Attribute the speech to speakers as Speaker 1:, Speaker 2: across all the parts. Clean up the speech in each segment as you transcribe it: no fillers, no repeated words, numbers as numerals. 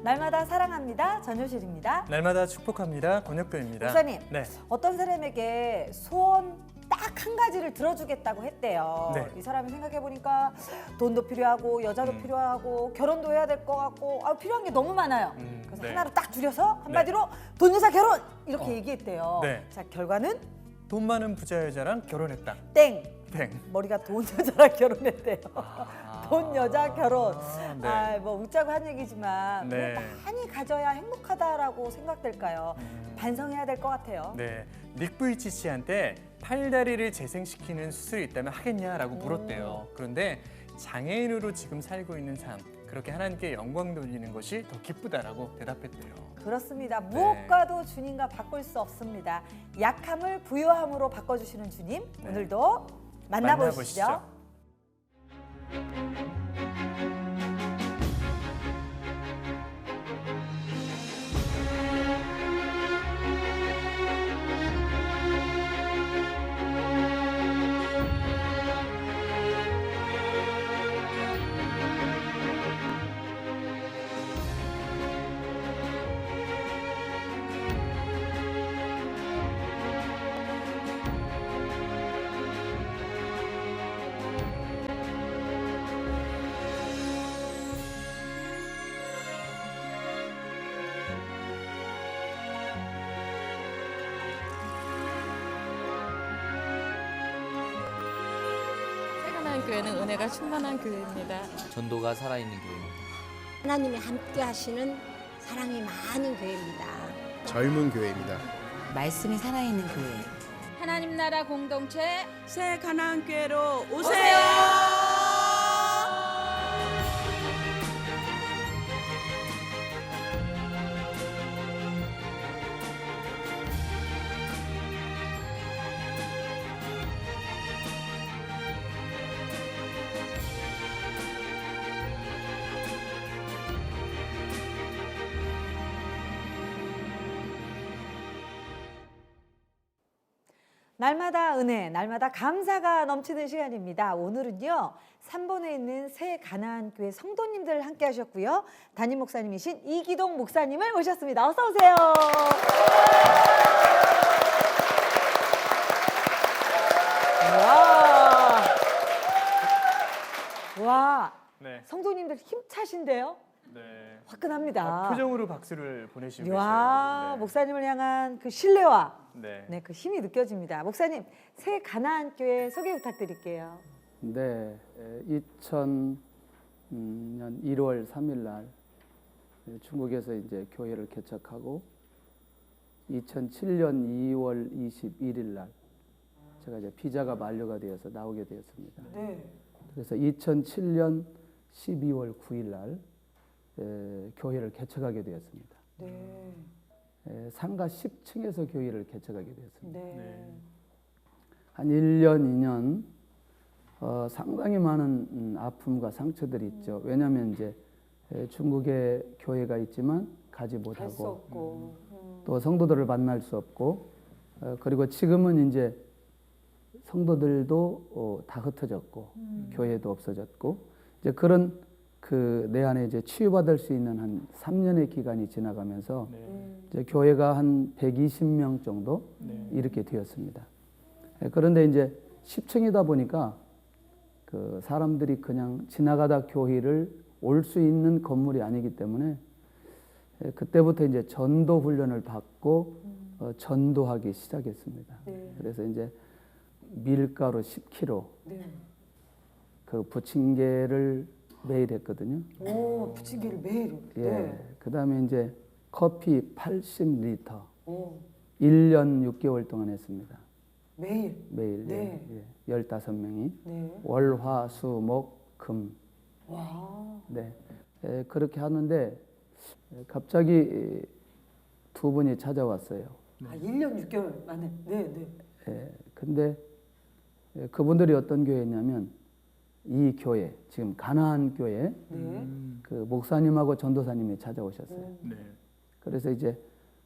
Speaker 1: 날마다 사랑합니다. 전효실입니다.
Speaker 2: 날마다 축복합니다. 권혁근입니다.
Speaker 1: 목사님,
Speaker 2: 네.
Speaker 1: 어떤 사람에게 소원 딱 한 가지를 들어주겠다고 했대요.
Speaker 2: 네.
Speaker 1: 이 사람이 생각해보니까 돈도 필요하고 여자도 필요하고 결혼도 해야 될 것 같고 필요한 게 너무 많아요. 그래서
Speaker 2: 네.
Speaker 1: 하나로 딱 줄여서 한마디로 돈 여자 결혼! 이렇게 얘기했대요.
Speaker 2: 네.
Speaker 1: 자, 결과는
Speaker 2: 돈 많은 부자 여자랑 결혼했다.
Speaker 1: 땡!
Speaker 2: 땡.
Speaker 1: 머리가 돈 여자랑 결혼했대요. 돈 여자 결혼.
Speaker 2: 네.
Speaker 1: 뭐 웃자고 한 얘기지만
Speaker 2: 네.
Speaker 1: 뭐 많이 가져야 행복하다라고 생각될까요? 반성해야 될 것 같아요.
Speaker 2: 네. 닉 부이치치한테 팔다리를 재생시키는 수술이 있다면 하겠냐라고 물었대요. 그런데 장애인으로 지금 살고 있는 삶, 그렇게 하나님께 영광 돌리는 것이 더 기쁘다라고 대답했대요.
Speaker 1: 그렇습니다. 무엇과도 주님과 바꿀 수 없습니다. 약함을 부요함으로 바꿔주시는 주님,
Speaker 2: 네.
Speaker 1: 오늘도 만나보시죠.
Speaker 3: 새가나안 교회는 은혜가 충만한 교회입니다.
Speaker 4: 전도가 살아있는 교회입니다.
Speaker 5: 하나님이 함께 하시는 사랑이 많은 교회입니다.
Speaker 6: 젊은 교회입니다.
Speaker 7: 말씀이 살아있는 교회.
Speaker 8: 하나님 나라 공동체
Speaker 9: 새 가나안 교회로 오세요.
Speaker 1: 날마다 은혜, 날마다 감사가 넘치는 시간입니다. 오늘은요, 3번에 있는 새 가나안 교회 성도님들 함께 하셨고요. 담임 목사님이신 이기동 목사님을 모셨습니다. 어서 오세요. 와,
Speaker 2: 네.
Speaker 1: 성도님들 힘차신데요?
Speaker 2: 네.
Speaker 1: 화끈합니다.
Speaker 2: 표정으로 박수를 보내시고
Speaker 1: 와,
Speaker 2: 계세요. 네.
Speaker 1: 목사님을 향한 그 신뢰와
Speaker 2: 네.
Speaker 1: 그 힘이 느껴집니다. 목사님, 새 가나안 교회 소개 부탁드릴게요.
Speaker 10: 네, 2000년 1월 3일 날 중국에서 이제 교회를 개척하고 2007년 2월 21일 날 제가 이제 비자가 만료가 되어서 나오게 되었습니다.
Speaker 1: 네.
Speaker 10: 그래서 2007년 12월 9일 날 교회를 개척하게 되었습니다.
Speaker 1: 네.
Speaker 10: 상가 10층에서 교회를 개척하게 되었습니다.
Speaker 1: 네.
Speaker 10: 한 1년, 2년 상당히 많은 아픔과 상처들이 있죠. 왜냐하면 이제 중국에 교회가 있지만 가지
Speaker 1: 갈 수
Speaker 10: 못하고
Speaker 1: 없고.
Speaker 10: 또 성도들을 만날 수 없고 그리고 지금은 이제 성도들도 다 흩어졌고 교회도 없어졌고 이제 그런 내 안에 이제 치유받을 수 있는 한 3년의 기간이 지나가면서 이제 교회가 한 120명 정도 이렇게 되었습니다. 그런데 이제 10층이다 보니까 그 사람들이 그냥 지나가다 교회를 올 수 있는 건물이 아니기 때문에 그때부터 이제 전도 훈련을 받고 전도하기 시작했습니다. 그래서 이제 밀가루 10kg 그 부침개를 매일 했거든요.
Speaker 1: 오, 부침개를 매일.
Speaker 10: 예. 그다음에 이제 커피 80리터.
Speaker 1: 오.
Speaker 10: 1년 6개월 동안 했습니다.
Speaker 1: 매일.
Speaker 10: 매일.
Speaker 1: 네.
Speaker 10: 예. 15명이.
Speaker 1: 네.
Speaker 10: 월, 화, 수, 목, 금.
Speaker 1: 와.
Speaker 10: 네. 그렇게 하는데 갑자기 두 분이 찾아왔어요.
Speaker 1: 1년 6개월 만에. 네.
Speaker 10: 근데 그분들이 어떤 교회냐면 이 교회, 지금 가나안 교회 그 목사님하고 전도사님이 찾아오셨어요.
Speaker 2: 네.
Speaker 10: 그래서 이제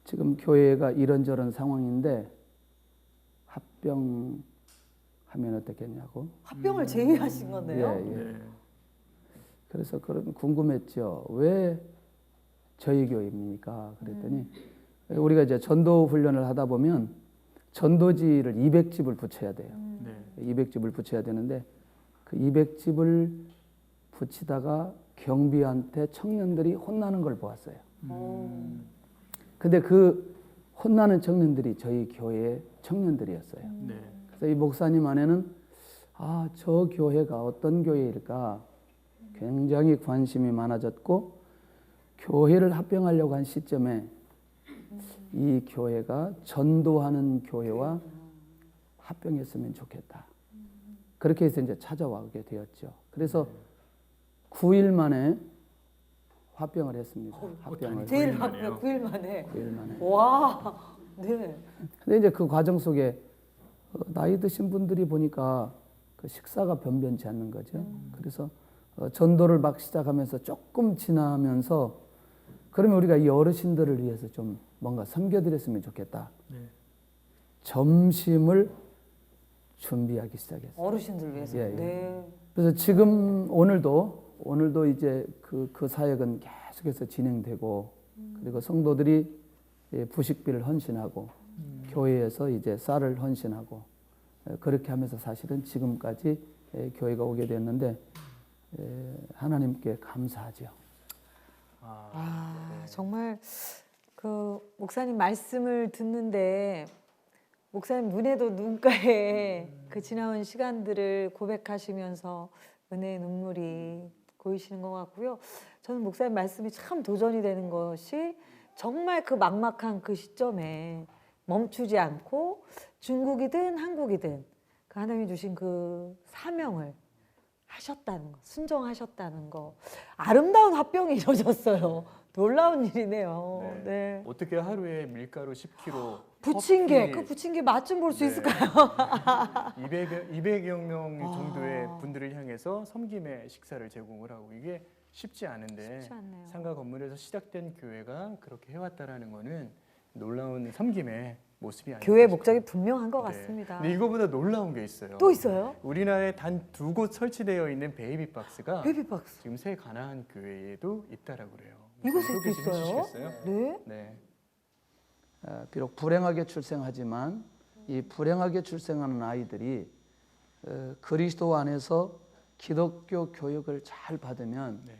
Speaker 10: 지금 교회가 이런저런 상황인데 합병하면 어떻겠냐고.
Speaker 1: 합병을 제의하신 거네요.
Speaker 10: 예. 그래서 그런 궁금했죠. 왜 저희 교회입니까? 그랬더니 우리가 이제 전도 훈련을 하다 보면 전도지를 200집을 붙여야 돼요.
Speaker 2: 네.
Speaker 10: 200집을 붙여야 되는데 그 200집을 붙이다가 경비한테 청년들이 혼나는 걸 보았어요. 근데 그 혼나는 청년들이 저희 교회의 청년들이었어요.
Speaker 2: 네.
Speaker 10: 그래서 이 목사님 안에는 저 교회가 어떤 교회일까 굉장히 관심이 많아졌고 교회를 합병하려고 한 시점에 이 교회가 전도하는 교회와 합병했으면 좋겠다. 그렇게 해서 이제 찾아와게 되었죠. 그래서 9일 만에 합병을 했습니다. 합병을.
Speaker 1: 제일
Speaker 2: 구일 만에요.
Speaker 1: 합병 9일 만에.
Speaker 10: 9일 만에.
Speaker 1: 와, 네.
Speaker 10: 근데 이제 그 과정 속에 나이 드신 분들이 보니까 그 식사가 변변치 않는 거죠. 그래서 전도를 막 시작하면서 조금 지나면서 그러면 우리가 이 어르신들을 위해서 좀 뭔가 섬겨드렸으면 좋겠다.
Speaker 2: 네.
Speaker 10: 점심을 준비하기 시작했어요.
Speaker 1: 어르신들 위해서.
Speaker 10: 예, 예.
Speaker 1: 네.
Speaker 10: 그래서 지금 오늘도 이제 그 사역은 계속해서 진행되고 그리고 성도들이 부식비를 헌신하고 교회에서 이제 쌀을 헌신하고 그렇게 하면서 사실은 지금까지 교회가 오게 됐는데 하나님께 감사하죠.
Speaker 1: 정말 그 목사님 말씀을 듣는데 목사님 눈에도 눈가에 그 지나온 시간들을 고백하시면서 은혜의 눈물이 고이시는 것 같고요. 저는 목사님 말씀이 참 도전이 되는 것이 정말 그 막막한 그 시점에 멈추지 않고 중국이든 한국이든 그 하나님이 주신 그 사명을 하셨다는 거, 순종하셨다는 거. 아름다운 합병이 이루어졌어요. 놀라운 일이네요.
Speaker 2: 네.
Speaker 1: 네.
Speaker 2: 어떻게 하루에 밀가루 10kg,
Speaker 1: 부침개, 그 부침개 맛 좀 볼 수
Speaker 2: 네.
Speaker 1: 있을까요?
Speaker 2: 200여 명 정도의 분들을 향해서 섬김의 식사를 제공을 하고 이게 쉽지 않은데
Speaker 1: 쉽지 않네요.
Speaker 2: 상가 건물에서 시작된 교회가 그렇게 해왔다라는 거는 놀라운 섬김의 모습이 아닐까
Speaker 1: 교회
Speaker 2: 싶어요.
Speaker 1: 목적이 분명한 것
Speaker 2: 네.
Speaker 1: 같습니다.
Speaker 2: 근데 이거보다 놀라운 게 있어요.
Speaker 1: 또 있어요?
Speaker 2: 우리나라에 단 2곳 설치되어 있는 베이비 박스가
Speaker 1: 베이비박스.
Speaker 2: 지금 새 가나안 교회에도 있다라고 그래요.
Speaker 1: 이곳에도
Speaker 2: 소개 좀
Speaker 1: 있어요?
Speaker 2: 해주시겠어요?
Speaker 1: 네.
Speaker 2: 네.
Speaker 10: 비록 불행하게 출생하지만 이 불행하게 출생하는 아이들이 그리스도 안에서 기독교 교육을 잘 받으면
Speaker 2: 네.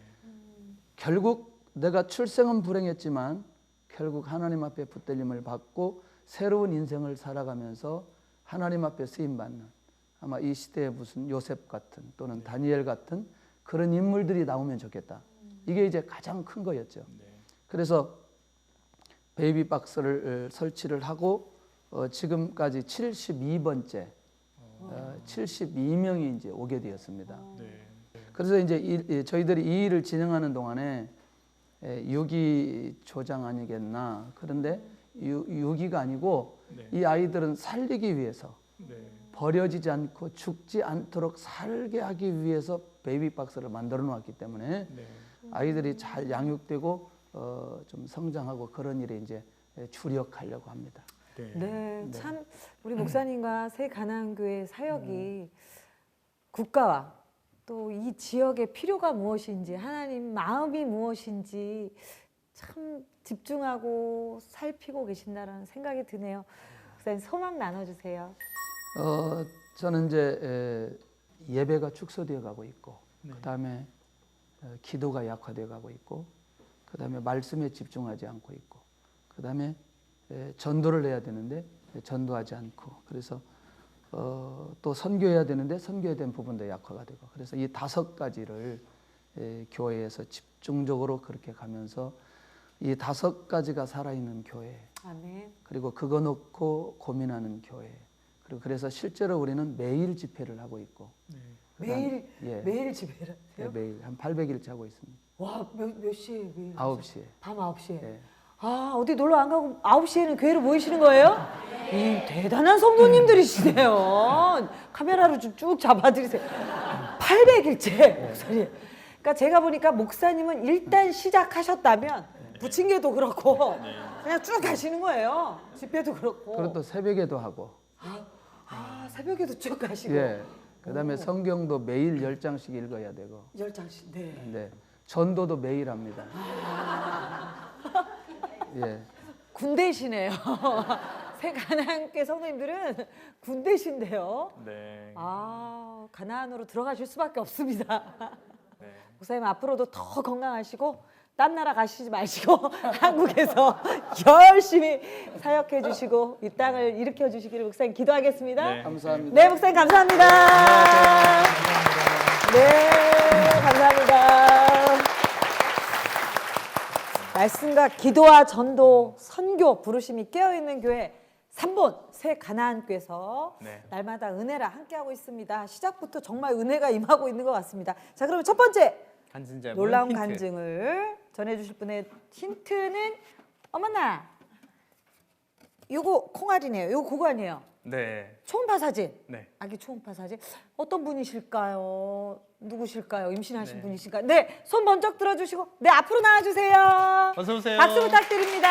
Speaker 10: 결국 내가 출생은 불행했지만 결국 하나님 앞에 붙들림을 받고 새로운 인생을 살아가면서 하나님 앞에 쓰임받는 아마 이 시대에 무슨 요셉 같은 또는 다니엘 같은 그런 인물들이 나오면 좋겠다. 이게 이제 가장 큰 거였죠. 그래서 베이비 박스를 설치를 하고 지금까지 72번째 72명이 이제 오게 되었습니다. 그래서 이제 저희들이 이 일을 진행하는 동안에 유기조장 아니겠나. 그런데 유기가 아니고 이 아이들은 살리기 위해서 버려지지 않고 죽지 않도록 살게 하기 위해서 베이비 박스를 만들어 놓았기 때문에 아이들이 잘 양육되고 좀 성장하고 그런 일에 이제 주력하려고 합니다.
Speaker 1: 네, 참 우리 목사님과 새 가나안교회 사역이 국가와 또 이 지역의 필요가 무엇인지 하나님 마음이 무엇인지 참 집중하고 살피고 계신다는 생각이 드네요. 목사님 소망 나눠주세요.
Speaker 10: 저는 이제 예배가 축소되어 가고 있고 그다음에 기도가 약화되어 가고 있고 그다음에 말씀에 집중하지 않고 있고 그다음에 전도를 해야 되는데 전도하지 않고 그래서 또 선교해야 되는데 선교에 대한 부분도 약화가 되고 그래서 이 5가지를 교회에서 집중적으로 그렇게 가면서 이 5가지가 살아있는 교회
Speaker 1: 아멘.
Speaker 10: 그리고 그거 놓고 고민하는 교회 그리고 그래서 실제로 우리는 매일 집회를 하고 있고
Speaker 1: 매일
Speaker 10: 예.
Speaker 1: 매일 집회를 하세요?
Speaker 10: 매일 한 800일째 하고 있습니다.
Speaker 1: 와, 몇 시에 매일?
Speaker 10: 9시에.
Speaker 1: 밤 9시에.
Speaker 10: 예.
Speaker 1: 아, 어디 놀러 안 가고 9시에는 교회로 모이시는 거예요? 이 대단한 성도님들이시네요. 카메라로 좀 쭉 잡아드리세요. 800일째 목사님. 그러니까 제가 보니까 목사님은 일단 시작하셨다면 부침개도 그렇고 그냥 쭉 가시는 거예요. 집회도 그렇고.
Speaker 10: 그리고 또 새벽에도 하고.
Speaker 1: 새벽에도 쭉 가시고.
Speaker 10: 예. 그다음에 성경도 매일 10장씩 읽어야 되고.
Speaker 1: 10장씩. 네.
Speaker 10: 네. 전도도 매일 합니다. 예.
Speaker 1: 군대시네요. 새 가나안교회 성도님들은 군대신데요.
Speaker 2: 네.
Speaker 1: 아, 가나안으로 들어가실 수밖에 없습니다.
Speaker 2: 네.
Speaker 1: 목사님 앞으로도 더 건강하시고 딴 나라 가시지 마시고 한국에서 열심히 사역해 주시고 이 땅을 일으켜 주시기를 목사님 기도하겠습니다.
Speaker 2: 네.
Speaker 10: 감사합니다.
Speaker 1: 네, 목사님 감사합니다. 네, 감사합니다. 말씀과 기도와 전도, 선교 부르심이 깨어있는 교회 3본 새 가나안교회에서
Speaker 2: 네.
Speaker 1: 날마다 은혜라 함께하고 있습니다. 시작부터 정말 은혜가 임하고 있는 것 같습니다. 자, 그러면 첫 번째
Speaker 2: 간증자분
Speaker 1: 놀라운
Speaker 2: 힌트.
Speaker 1: 간증을 전해주실 분의 힌트는 어머나 요거 콩알이네요. 요거 그거 아니에요.
Speaker 2: 네.
Speaker 1: 초음파 사진.
Speaker 2: 네.
Speaker 1: 아기 초음파 사진. 어떤 분이실까요? 누구실까요? 임신하신
Speaker 2: 네.
Speaker 1: 분이실까요? 네, 손 번쩍 들어주시고 네 앞으로 나와주세요.
Speaker 2: 어서 오세요.
Speaker 1: 박수 부탁드립니다.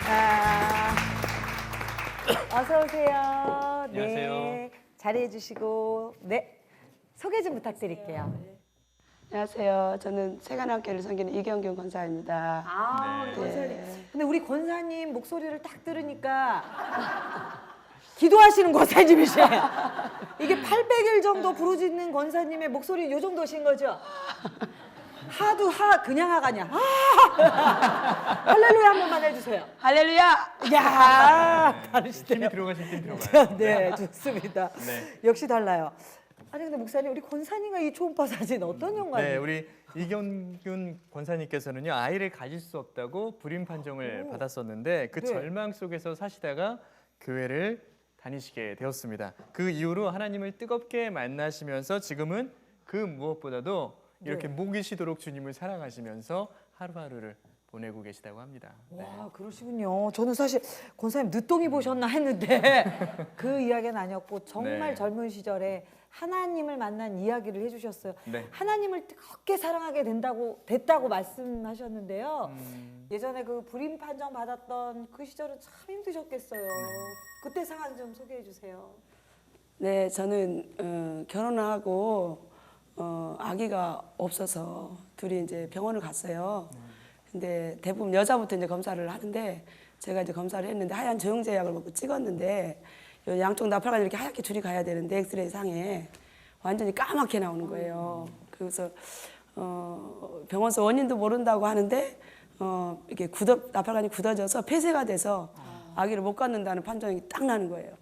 Speaker 1: 자, 어서 오세요. 네,
Speaker 2: 안녕하세요.
Speaker 1: 자리해 주시고 네 소개 좀 부탁드릴게요.
Speaker 9: 안녕하세요. 저는 세간학교를 섬기는 이경균 권사입니다.
Speaker 1: 아,
Speaker 2: 네.
Speaker 1: 권사님. 근데 우리 권사님 목소리를 딱 들으니까 기도하시는 권사님이세요. 이게 800일 정도 부르짖는 권사님의 목소리 요 정도신 거죠? 하도 그냥 하가 아니야. 할렐루야 한 번만 해주세요.
Speaker 9: 할렐루야!
Speaker 1: 야
Speaker 2: 힘이
Speaker 1: 다르시대요.
Speaker 2: 들어가실 땐 들어가요.
Speaker 1: 네, 좋습니다.
Speaker 2: 네.
Speaker 1: 역시 달라요. 아니 근데 목사님 우리 권사님과 이 초음파 사진 어떤 연관이에요?
Speaker 2: 네, 우리 이경균 권사님께서는요 아이를 가질 수 없다고 불임 판정을 받았었는데 그
Speaker 1: 네.
Speaker 2: 절망 속에서 사시다가 교회를 다니시게 되었습니다. 그 이후로 하나님을 뜨겁게 만나시면서 지금은 그 무엇보다도 이렇게
Speaker 1: 네.
Speaker 2: 목이 쉬도록 주님을 사랑하시면서 하루하루를 보내고 계시다고 합니다. 네.
Speaker 1: 와 그러시군요. 저는 사실 권사님 늦동이 보셨나 했는데 그 이야기는 아니었고 정말
Speaker 2: 네.
Speaker 1: 젊은 시절에 하나님을 만난 이야기를 해주셨어요.
Speaker 2: 네.
Speaker 1: 하나님을 뜨겁게 사랑하게 됐다고 말씀하셨는데요.
Speaker 2: 음.
Speaker 1: 예전에 그 불임 판정 받았던 그 시절은 참 힘드셨겠어요. 그때 상황 좀 소개해 주세요.
Speaker 9: 네, 저는 결혼하고 아기가 없어서 둘이 이제 병원을 갔어요. 근데 대부분 여자부터 이제 검사를 하는데 제가 이제 검사를 했는데 하얀 저용제 약을 먹고 찍었는데 요 양쪽 나팔관이 이렇게 하얗게 줄이 가야 되는데 엑스레이 상에 완전히 까맣게 나오는 거예요. 그래서 병원에서 원인도 모른다고 하는데 이렇게 나팔관이 굳어져서 폐쇄가 돼서 아기를 못 갖는다는 판정이 딱 나는 거예요.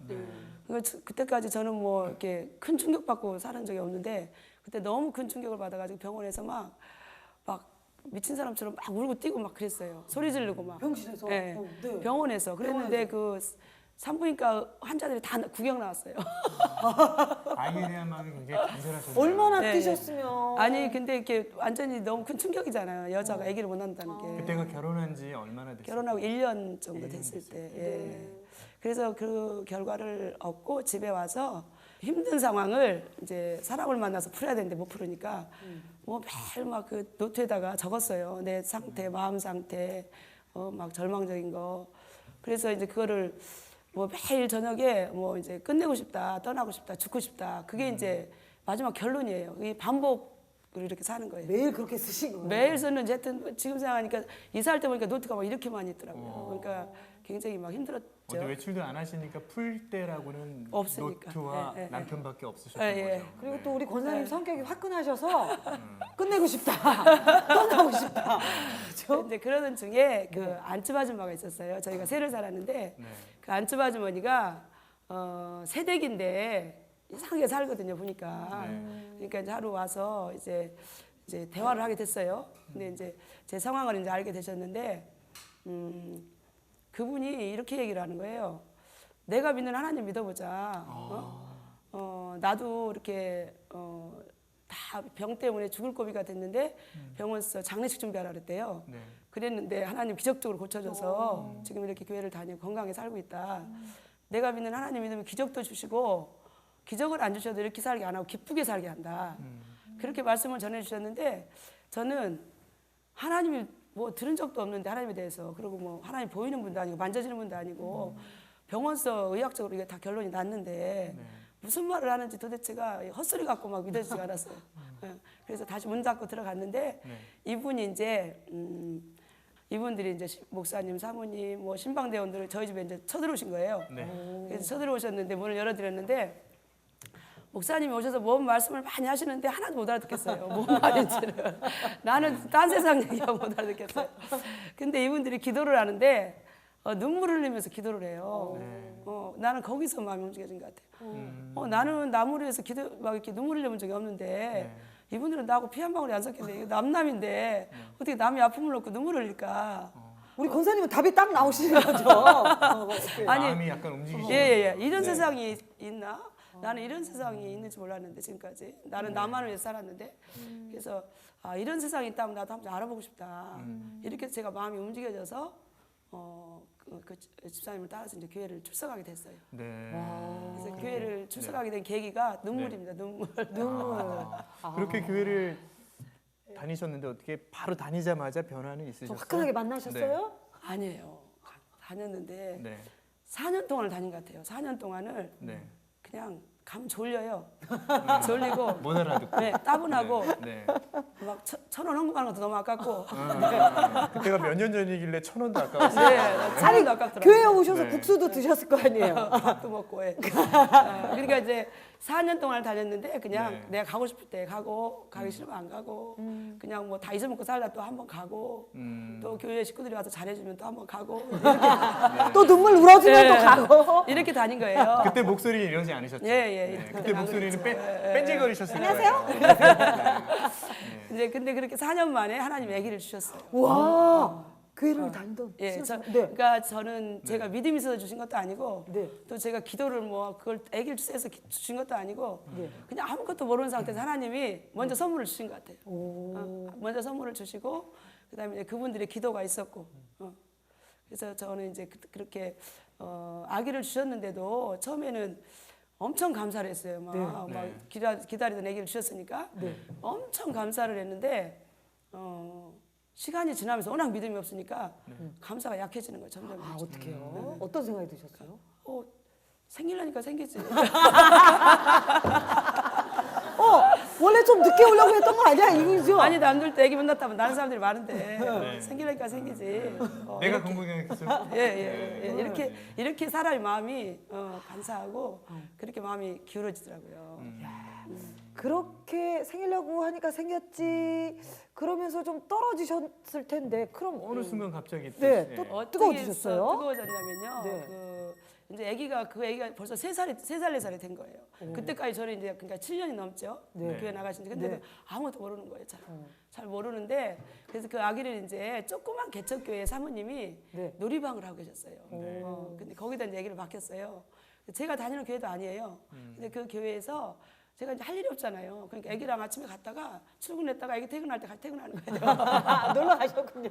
Speaker 9: 그때까지 저는 뭐 이렇게 큰 충격받고 살은 적이 없는데 그때 너무 큰 충격을 받아가지고 병원에서 막 미친 사람처럼 막 울고 뛰고 막 그랬어요. 소리 지르고 막.
Speaker 1: 병실에서?
Speaker 9: 네.
Speaker 1: 네.
Speaker 9: 병원에서. 그랬는데 그 산부인과 환자들이 다 구경 나왔어요.
Speaker 2: 아이에 대한 마음이 굉장히 간절하셨네요.
Speaker 1: 얼마나
Speaker 9: 네.
Speaker 1: 뛰셨으면.
Speaker 9: 아니 근데 이렇게 완전히 너무 큰 충격이잖아요. 여자가 아기를 못 낳는다는 게.
Speaker 2: 그때가 결혼한 지 얼마나 됐어요?
Speaker 9: 결혼하고 1년 정도
Speaker 2: 1년
Speaker 9: 됐을 때.
Speaker 2: 됐을
Speaker 9: 예. 그래서 그 결과를 얻고 집에 와서 힘든 상황을 이제 사람을 만나서 풀어야 되는데 못 풀으니까 뭐 매일 막 그 노트에다가 적었어요. 내 상태, 마음 상태, 막 절망적인 거. 그래서 이제 그거를 뭐 매일 저녁에 뭐 이제 끝내고 싶다, 떠나고 싶다, 죽고 싶다. 그게 이제 마지막 결론이에요. 이 반복을 이렇게 사는 거예요.
Speaker 1: 매일 그렇게 쓰신 거예요?
Speaker 9: 매일 쓰는지 하여튼 지금 생각하니까 이사할 때 보니까 노트가 막 이렇게 많이 있더라고요. 그러니까 굉장히 막 힘들었죠.
Speaker 2: 어디 외출도 안 하시니까 풀 때라고는
Speaker 9: 없으니까.
Speaker 2: 노트와
Speaker 9: 예, 예,
Speaker 2: 남편밖에 없으셨던
Speaker 9: 예, 예.
Speaker 2: 거죠.
Speaker 1: 그리고
Speaker 2: 네.
Speaker 1: 또 우리 권사님 성격이 화끈하셔서 끝내고 싶다, 떠나고 싶다. 그렇죠?
Speaker 9: 근데 그러던 중에 그 안집 아줌마가 있었어요. 저희가 새를 살았는데
Speaker 2: 네.
Speaker 9: 그 안집 아주머니가 새댁인데 이상하게 살거든요. 보니까. 그러니까 이제 하루 와서 이제 대화를 하게 됐어요. 근데 이제 제 상황을 이제 알게 되셨는데 그분이 이렇게 얘기를 하는 거예요. 내가 믿는 하나님 믿어보자. 나도 이렇게 다 병 때문에 죽을 고비가 됐는데 병원에서 장례식 준비하라 그랬대요.
Speaker 2: 네.
Speaker 9: 그랬는데 하나님 기적적으로 고쳐줘서 지금 이렇게 교회를 다니고 건강하게 살고 있다. 내가 믿는 하나님 믿으면 기적도 주시고 기적을 안 주셔도 이렇게 살게 안 하고 기쁘게 살게 한다. 그렇게 말씀을 전해주셨는데 저는 하나님이 뭐 들은 적도 없는데 하나님에 대해서 그리고 뭐 하나님 보이는 분도 아니고 만져지는 분도 아니고 병원서 의학적으로 이게 다 결론이 났는데 무슨 말을 하는지 도대체가 헛소리 같고 막 믿어지지가 않았어요. 예. 그래서 다시 문 닫고 들어갔는데
Speaker 2: 네.
Speaker 9: 이분이 이제 이분들이 이제 목사님, 사모님, 뭐 신방대원들 저희 집에 이제 쳐들어오신 거예요.
Speaker 2: 네.
Speaker 9: 그래서 쳐들어오셨는데 문을 열어드렸는데 목사님이 오셔서 뭔 말씀을 많이 하시는데 하나도 못 알아듣겠어요. 뭔 말인지를. 나는 딴 세상 얘기하고 못 알아듣겠어요. 근데 이분들이 기도를 하는데 눈물을 흘리면서 기도를 해요. 나는 거기서 마음이 움직여진 것 같아요. 나는 나무를 해서 막 이렇게 눈물 흘려본 적이 없는데 이분들은 나하고 피 한 방울이 안 섞였는데 이거 남남인데 어떻게 남이 아픔을 놓고 눈물을 흘릴까?
Speaker 1: 우리 권사님은 답이 딱 나오시는 거죠.
Speaker 9: 아니,
Speaker 2: 마음이 약간 움직이시죠.
Speaker 9: 예. 이런 세상이 있나? 나는 이런 세상이 있는지 몰랐는데 지금까지 나는 나만을 위해서 살았는데 그래서 이런 세상이 있다면 나도 한번 알아보고 싶다. 이렇게 제가 마음이 움직여져서 그 집사님을 따라서 이제 교회를 출석하게 됐어요.
Speaker 2: 네.
Speaker 9: 그래서 교회를 출석하게 된 계기가 눈물입니다. 눈물.
Speaker 2: 그렇게 교회를 다니셨는데 어떻게 바로 다니자마자 변화는 있으셨어요?
Speaker 1: 좀 화끈하게 만나셨어요?
Speaker 9: 아니에요. 다녔는데
Speaker 2: 네.
Speaker 9: 4년 동안을 다닌 것 같아요. 4년 동안을
Speaker 2: 네.
Speaker 9: 그냥 가면 졸려요. 졸리고
Speaker 2: 못 알아듣고.
Speaker 9: 네, 따분하고
Speaker 2: 네.
Speaker 9: 막 1,000원 헌금하는 것도 너무 아깝고
Speaker 2: 그때가 몇 년 전이길래 1,000원도 아까웠어요.
Speaker 9: 네, 1,000원도 아깝더라고요.
Speaker 1: 교회에 오셔서
Speaker 2: 네.
Speaker 1: 국수도 드셨을 거 아니에요.
Speaker 9: 밥도 먹고 해. 그러니까 이제 4년 동안 다녔는데 그냥
Speaker 2: 네.
Speaker 9: 내가 가고 싶을 때 가고 가기 싫으면 안 가고 그냥 뭐 다 잊어먹고 살다 또 한 번 가고 또 교회 식구들이 와서 잘해주면 또 한 번 가고
Speaker 1: 또 눈물 울어주면 또
Speaker 9: 네.
Speaker 1: 가고.
Speaker 9: 이렇게 다닌 거예요.
Speaker 2: 그때 목소리 이러지 않으셨죠?
Speaker 9: 예.
Speaker 2: 네. 그때
Speaker 9: 그때는 안
Speaker 2: 목소리는
Speaker 9: 그랬죠.
Speaker 2: 뺀질거리셨을 거예요.
Speaker 9: 이제 근데 그렇게 4년 만에 하나님 아기를 주셨어요.
Speaker 1: 와, 교회를 다니던.
Speaker 9: 예,
Speaker 1: 시간.
Speaker 9: 그러니까 저는 제가 믿음이 있어서 주신 것도 아니고
Speaker 1: 네.
Speaker 9: 또 제가 기도를 뭐 그걸 아기를 주셔서 주신 것도 아니고
Speaker 1: 네.
Speaker 9: 그냥 아무것도 모르는 상태에서 하나님이 먼저 선물을 주신 것 같아요. 먼저 선물을 주시고 그다음에 이제 그분들의 기도가 있었고 그래서 저는 이제 그렇게 아기를 주셨는데도 처음에는 엄청 감사를 했어요. 막 기다리던 아기를 주셨으니까 엄청 감사를 했는데 시간이 지나면서 워낙 믿음이 없으니까 감사가 약해지는 거예요. 점점.
Speaker 1: 아, 어떡해요? 어떤 생각이 드셨어요?
Speaker 9: 생기려니까 생기지.
Speaker 1: 원래 좀 늦게 오려고 했던 거 아니야? 이거죠?
Speaker 9: 아니 남들 때 아기 만났다면 다른 사람들이 많은데 생기려니까 생기지.
Speaker 2: 내가 건강했어요.
Speaker 9: 예. 이렇게 사람의 마음이 감사하고 그렇게 마음이 기울어지더라고요.
Speaker 1: 그렇게 생기려고 하니까 생겼지. 그러면서 좀 떨어지셨을 텐데. 그럼
Speaker 2: 어느 순간 갑자기 또,
Speaker 1: 네,
Speaker 2: 예.
Speaker 1: 또
Speaker 9: 어떻게
Speaker 1: 뜨거워지셨어요?
Speaker 9: 뜨거워졌냐면요.
Speaker 1: 네.
Speaker 9: 이제 아기가 벌써 3살, 4살이 된 거예요. 그때까지 저는 이제 그러니까 7년이 넘죠.
Speaker 1: 네.
Speaker 9: 교회 나가신 지. 근데도
Speaker 1: 네.
Speaker 9: 아무것도 모르는 거예요. 잘 모르는데 그래서 그 아기를 이제 조그만 개척교회 사모님이
Speaker 1: 네.
Speaker 9: 놀이방을 하고 계셨어요. 근데 거기다 이제 아기를 맡겼어요. 제가 다니는 교회도 아니에요. 근데 그 교회에서 제가 이제 할 일이 없잖아요. 그러니까 아기랑 아침에 갔다가 출근했다가 아기 퇴근할 때 퇴근하는 거예요.
Speaker 1: 놀러 가셨군요.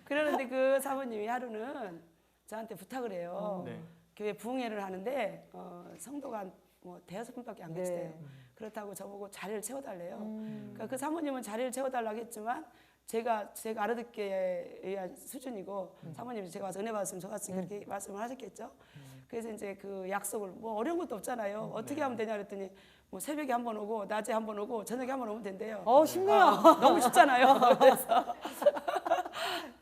Speaker 9: 그러는데 그 사모님이 하루는 저한테 부탁을 해요.
Speaker 2: 네.
Speaker 9: 교회 부흥회를 하는데 성도가 뭐 5분밖에 안 계시대요. 그렇다고 저보고 자리를 채워달래요. 그러니까 그 사모님은 자리를 채워달라고 했지만 제가 알아듣기에 의한 수준이고 사모님이 제가 와서 은혜 받았으면 좋았으니 그렇게 말씀을 하셨겠죠. 그래서 이제 그 약속을 뭐 어려운 것도 없잖아요. 어떻게 하면 되냐 그랬더니 뭐 새벽에 한 번 오고 낮에 한 번 오고 저녁에 한 번 오면 된대요.
Speaker 1: 쉽네요.
Speaker 9: 너무 쉽잖아요. 그래서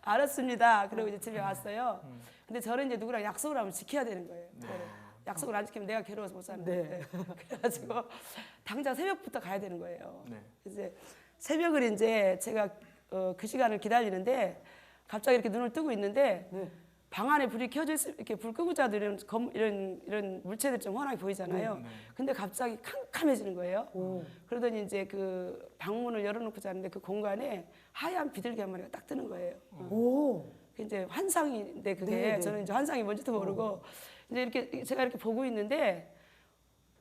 Speaker 9: 알았습니다. 그리고 이제 집에 왔어요. 근데 저는 이제 누구랑 약속을 하면 지켜야 되는 거예요. 약속을 안 지키면 내가 괴로워서 못 사는데. 그래가지고 당장 새벽부터 가야 되는 거예요. 그래서 이제 새벽을 이제 제가 그 시간을 기다리는데 갑자기 이렇게 눈을 뜨고 있는데 방 안에 불이 켜져 있을 이렇게 불 끄고 자도 이런 물체들이 좀 환하게 보이잖아요. 근데 갑자기 캄캄해지는 거예요. 그러더니 이제 그 방문을 열어놓고 자는데 그 공간에 하얀 비둘기 한 마리가 딱 뜨는 거예요. 이제 환상인데 그게 저는 이제 환상이 뭔지도 모르고 이제 이렇게 제가 이렇게 보고 있는데